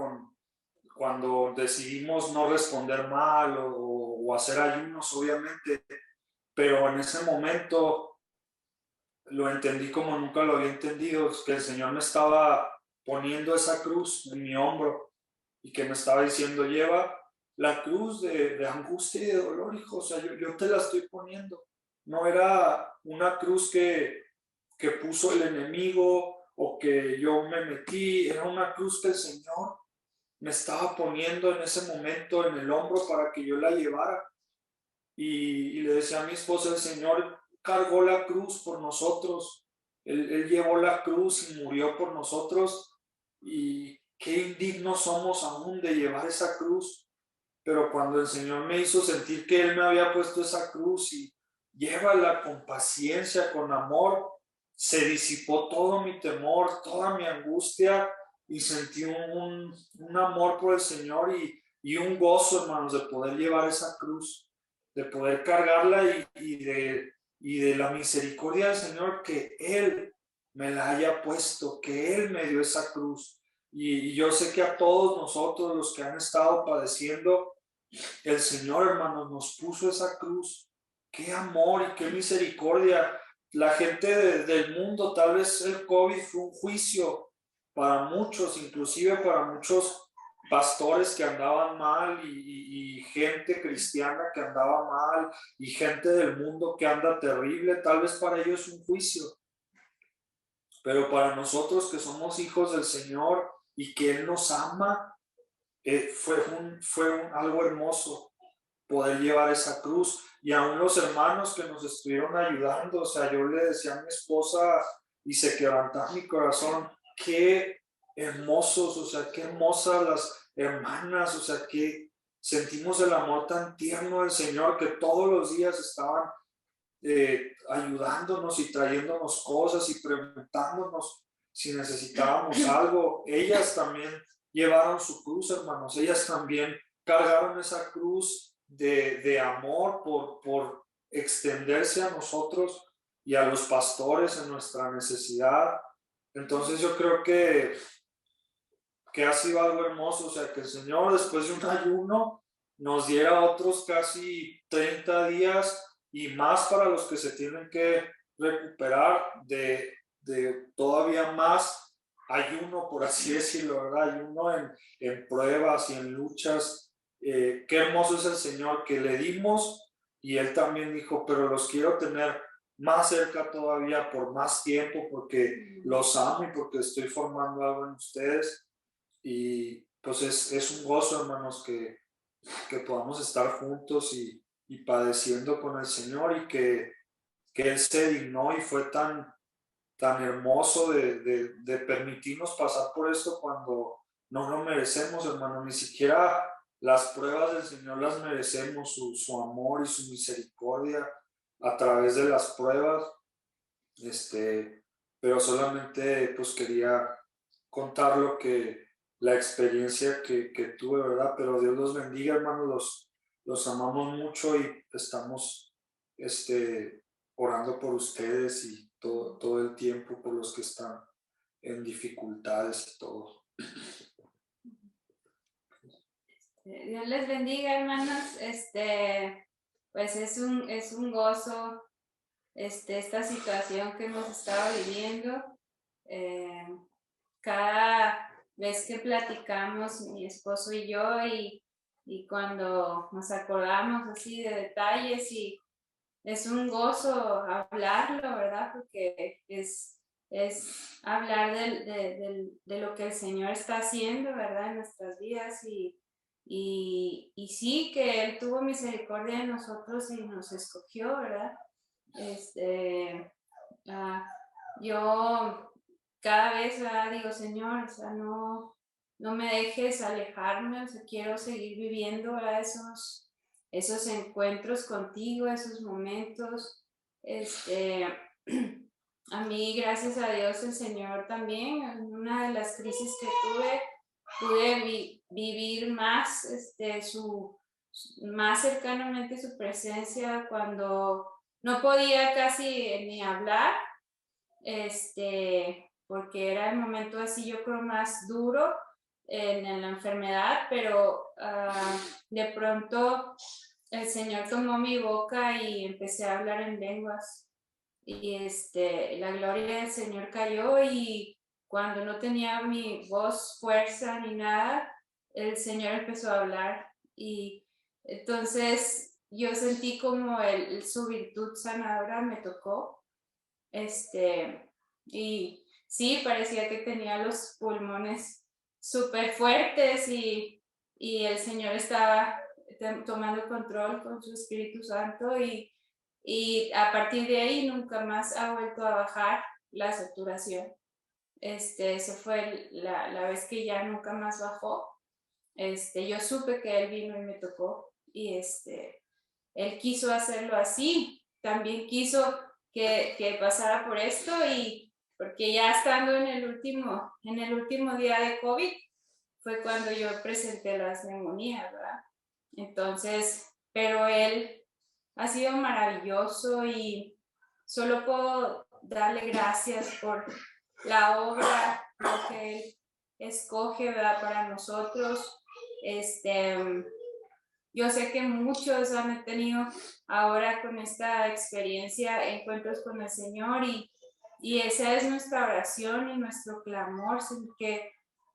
cuando decidimos no responder mal o hacer ayunos, obviamente. Pero en ese momento lo entendí como nunca lo había entendido, que el Señor me estaba poniendo esa cruz en mi hombro y que me estaba diciendo, lleva la cruz de angustia y de dolor, hijo, o sea, yo te la estoy poniendo. No era una cruz que puso el enemigo o que yo me metí, era una cruz que el Señor me estaba poniendo en ese momento en el hombro para que yo la llevara. Y le decía a mi esposa, el Señor cargó la cruz por nosotros, él llevó la cruz y murió por nosotros, y qué indignos somos aún de llevar esa cruz. Pero cuando el Señor me hizo sentir que Él me había puesto esa cruz y llévala con paciencia, con amor, se disipó todo mi temor, toda mi angustia, y sentí un amor por el Señor y un gozo, hermanos, de poder llevar esa cruz, de poder cargarla y de la misericordia del Señor, que Él me la haya puesto, que Él me dio esa cruz. Y yo sé que a todos nosotros, los que han estado padeciendo, el Señor, hermanos, nos puso esa cruz. Qué amor y qué misericordia. La gente del mundo, tal vez el COVID fue un juicio para muchos, inclusive para muchos pastores que andaban mal y gente cristiana que andaba mal y gente del mundo que anda terrible. Tal vez para ellos es un juicio, pero para nosotros que somos hijos del Señor y que Él nos ama, fue algo hermoso poder llevar esa cruz. Y aún los hermanos que nos estuvieron ayudando, o sea, yo le decía a mi esposa y se quebrantaba mi corazón, qué hermosos, o sea, qué hermosas las hermanas, o sea, que sentimos el amor tan tierno del Señor, que todos los días estaban ayudándonos y trayéndonos cosas y preguntándonos si necesitábamos algo. Ellas también llevaron su cruz, hermanos, ellas también cargaron esa cruz de amor por extenderse a nosotros y a los pastores en nuestra necesidad. Entonces yo creo que ha sido algo hermoso, o sea, que el Señor después de un ayuno nos diera otros casi 30 días y más para los que se tienen que recuperar de todavía más ayuno, por así decirlo, ¿verdad? Ayuno en pruebas y en luchas. Qué hermoso es el Señor que le dimos y Él también dijo, pero los quiero tener más cerca todavía por más tiempo porque los amo y porque estoy formando algo en ustedes. Y pues es un gozo, hermanos, que podamos estar juntos y padeciendo con el Señor y que Él se dignó y fue tan hermoso de permitirnos pasar por esto cuando no lo merecemos, hermano. Ni siquiera las pruebas del Señor las merecemos, su amor y su misericordia a través de las pruebas. Pero solamente pues quería contar la experiencia que tuve, ¿verdad? Pero Dios los bendiga, hermanos, los amamos mucho y estamos orando por ustedes y todo el tiempo por los que están en dificultades y todo. Dios les bendiga, hermanos. Pues es un gozo esta situación que hemos estado viviendo. Cada vez que platicamos, mi esposo y yo, y cuando nos acordamos así de detalles, y es un gozo hablarlo, ¿verdad? Porque es hablar de lo que el Señor está haciendo, ¿verdad? En nuestras vidas, y sí, que Él tuvo misericordia de nosotros y nos escogió, ¿verdad? Yo cada vez digo, Señor, o sea, no no me dejes alejarme, o sea, quiero seguir viviendo, ¿verdad? Esos encuentros contigo, esos momentos. A mí, gracias a Dios, el Señor también, en una de las crisis que tuve, pude vivir más, más cercanamente su presencia cuando no podía casi ni hablar, porque era el momento así, yo creo, más duro en la enfermedad, pero de pronto el Señor tomó mi boca y empecé a hablar en lenguas y la gloria del Señor cayó y cuando no tenía mi voz fuerza ni nada, el Señor empezó a hablar y entonces yo sentí como su virtud sanadora me tocó, y sí, parecía que tenía los pulmones súper fuertes y el Señor estaba tomando control con su Espíritu Santo y a partir de ahí nunca más ha vuelto a bajar la saturación. Esa fue la vez que ya nunca más bajó. Yo supe que él vino y me tocó y él quiso hacerlo así. También quiso que pasara por esto y porque ya estando en el último día de COVID fue cuando yo presenté las neumonías, ¿verdad? Entonces, pero él ha sido maravilloso y solo puedo darle gracias por la obra, lo que él escoge, ¿verdad? Para nosotros. Yo sé que muchos han tenido ahora con esta experiencia encuentros con el Señor y esa es nuestra oración y nuestro clamor,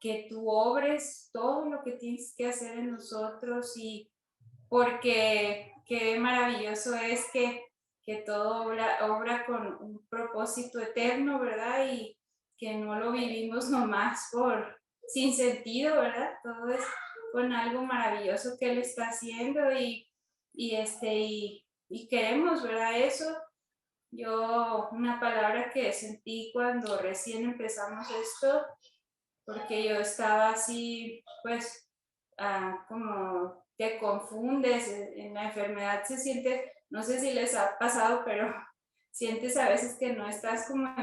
que tú obres todo lo que tienes que hacer en nosotros y porque qué maravilloso es que todo obra con un propósito eterno, ¿verdad? Y que no lo vivimos nomás sin sentido, ¿verdad? Todo es con algo maravilloso que Él está haciendo y queremos, ¿verdad? Eso. Yo, una palabra que sentí cuando recién empezamos esto, porque yo estaba así, pues, como te confundes, en la enfermedad se siente, no sé si les ha pasado, pero sientes a veces que no estás como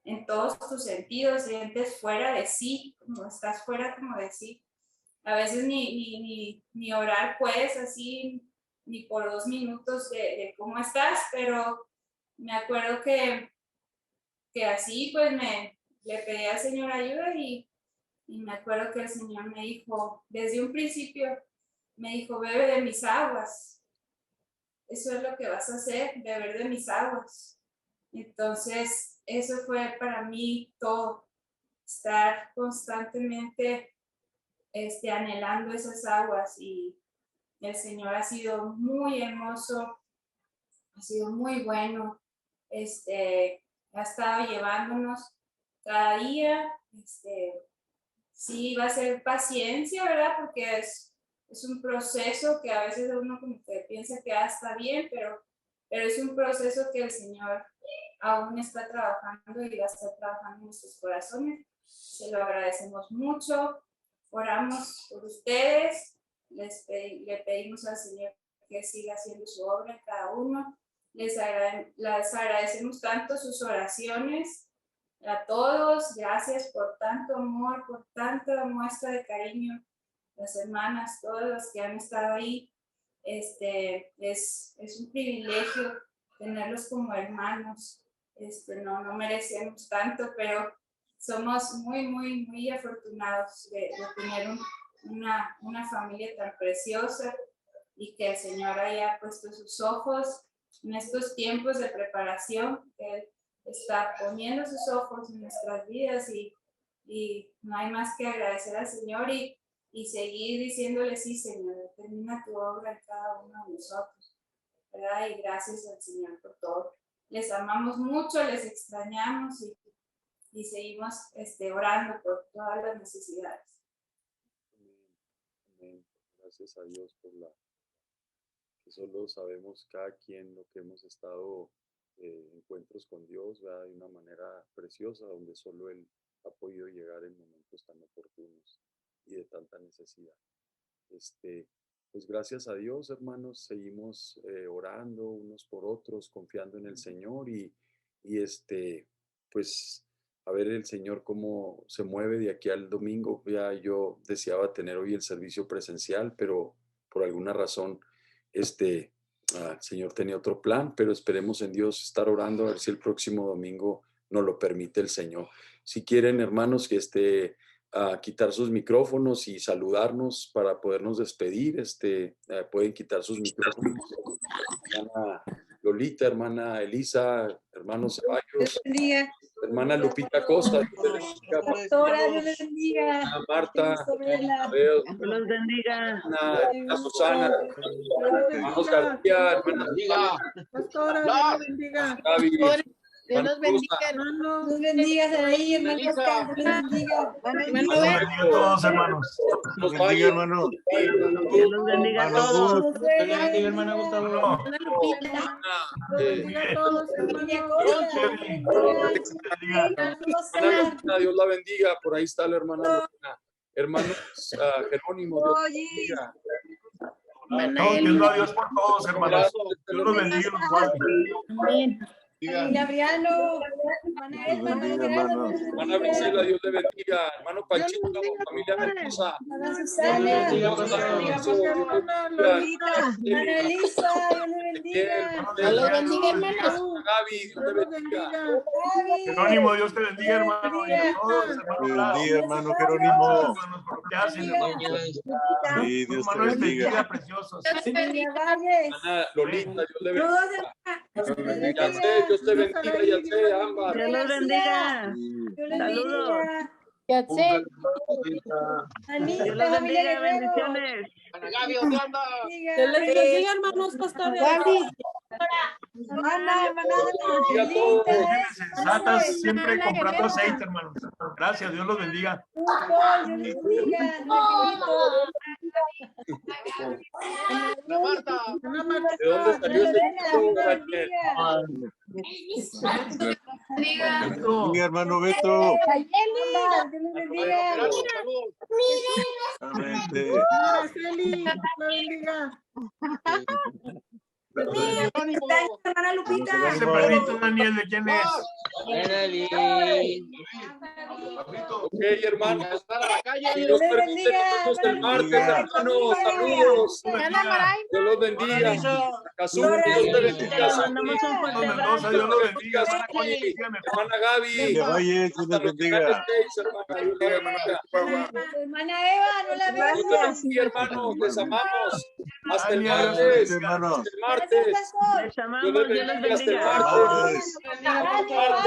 en todos tus sentidos, sientes fuera de sí, como estás fuera como de sí. A veces ni orar puedes así, ni por 2 minutos de cómo estás, pero me acuerdo que así pues le pedí al Señor ayuda y me acuerdo que el Señor me dijo, desde un principio, me dijo, bebe de mis aguas. Eso es lo que vas a hacer, beber de mis aguas. Entonces, eso fue para mí todo, estar constantemente anhelando esas aguas y el Señor ha sido muy hermoso, ha sido muy bueno, ha estado llevándonos cada día, sí, va a ser paciencia, ¿verdad? Porque es un proceso que a veces uno como que piensa que está bien, pero es un proceso que el Señor aún está trabajando y va a estar trabajando en nuestros corazones. Se lo agradecemos mucho. Oramos por ustedes. Le pedimos al Señor que siga haciendo su obra en cada uno. Les agradecemos tanto sus oraciones a todos, gracias por tanto amor, por tanta muestra de cariño, las hermanas, todos los que han estado ahí. Es un privilegio tenerlos como hermanos. No merecemos tanto, pero somos muy, muy, muy afortunados de tener una familia tan preciosa y que el Señor haya puesto sus ojos en estos tiempos de preparación, que Él está poniendo sus ojos en nuestras vidas y no hay más que agradecer al Señor y seguir diciéndole, sí, Señor, termina tu obra en cada uno de nosotros, ¿verdad? Y gracias al Señor por todo. Les amamos mucho, les extrañamos y seguimos orando por todas las necesidades. Amén. Amén. Gracias a Dios por que solo sabemos cada quien lo que hemos estado encuentros con Dios, ¿verdad? De una manera preciosa, donde solo Él ha podido llegar en momentos tan oportunos. y de tanta necesidad. Pues gracias a Dios, hermanos, seguimos orando unos por otros, confiando en el Señor y pues a ver el Señor cómo se mueve de aquí al domingo. Ya yo deseaba tener hoy el servicio presencial, pero por alguna razón el Señor tenía otro plan, pero esperemos en Dios estar orando a ver si el próximo domingo nos lo permite el Señor. Si quieren, hermanos, que a quitar sus micrófonos y saludarnos para podernos despedir, pueden quitar sus micrófonos. Hermana Lolita, hermana Elisa, hermano Ceballos, hermana Lupita Costa, Pastora, Dios les bendiga. hermana Marta, Dios los bendiga. hermana Susana, hermanos García, hermana Pastora, Dios les bendiga. Gaby, Dios los bendiga, hermano. Dios bendiga, Saraí, hermano Oscar. Dios les bendiga. Dios bendiga a todos, hermanos. Dios bendiga, hermano. Dios los bendiga a todos. Dios bendiga, hermano Gustavo. Dios bendiga a todos, hermana, Dios la bendiga. Por ahí está la hermana Lorena. Hermanos Jerónimo, Dios la bendiga. Pidiendo a Dios por todos, hermanos. Dios los bendiga y los guarde. Gabriano, hermana Brisela, Dios le bendiga. Hermano Panchito, familia hermosa. hermana Susana, Lolita, hermana Elisa, Dios le bendiga. Dios los bendiga, hermano. Gaby, Dios le bendiga. Jerónimo, Dios te bendiga, hermano. Y a todos, hermano. Bendiga, hermano Jerónimo. Hermanos, por lo que hacen, hermano. Sí, Dios te Hermanos, bendiga. preciosos. Hermana Lolita, Dios le bendiga. Todos, Ya sé, Dios te bendiga, ya sé, Ámbar. Dios los bendiga. Saludos. Ya sé. Dios los bendiga. Bendiciones. Dios les bendiga, hermanos pastores. Hermana, Y a todos. Sensatas, siempre comprando aceite, hermanos. Gracias, Dios los bendiga. Dios les bendiga. ¿De dónde salió ese chico, Daniel? Bendiga, hermano Beto. Dios les bendiga. Hermana Lupita. Ese perrito, Daniel, ¿de quién es? Ok, hermanos. Si Dios permite, nos vemos el martes, hermanos. Saludos. Dios los bendiga. Jesús, Dios te bendiga. Mandamos un fuerte Mendoza, abrazo. Dios los bendiga. Hermana Gaby. Que vaya, Dios te bendiga. Hermana Eva, no la veo. Dios te bendiga, hermanos. Les amamos. Hasta el Daniel, martes. hermano. Hasta el martes. Les Dios amamos. les Dios los bendiga. Hasta el bendiga. martes. Martes. Hasta el martes.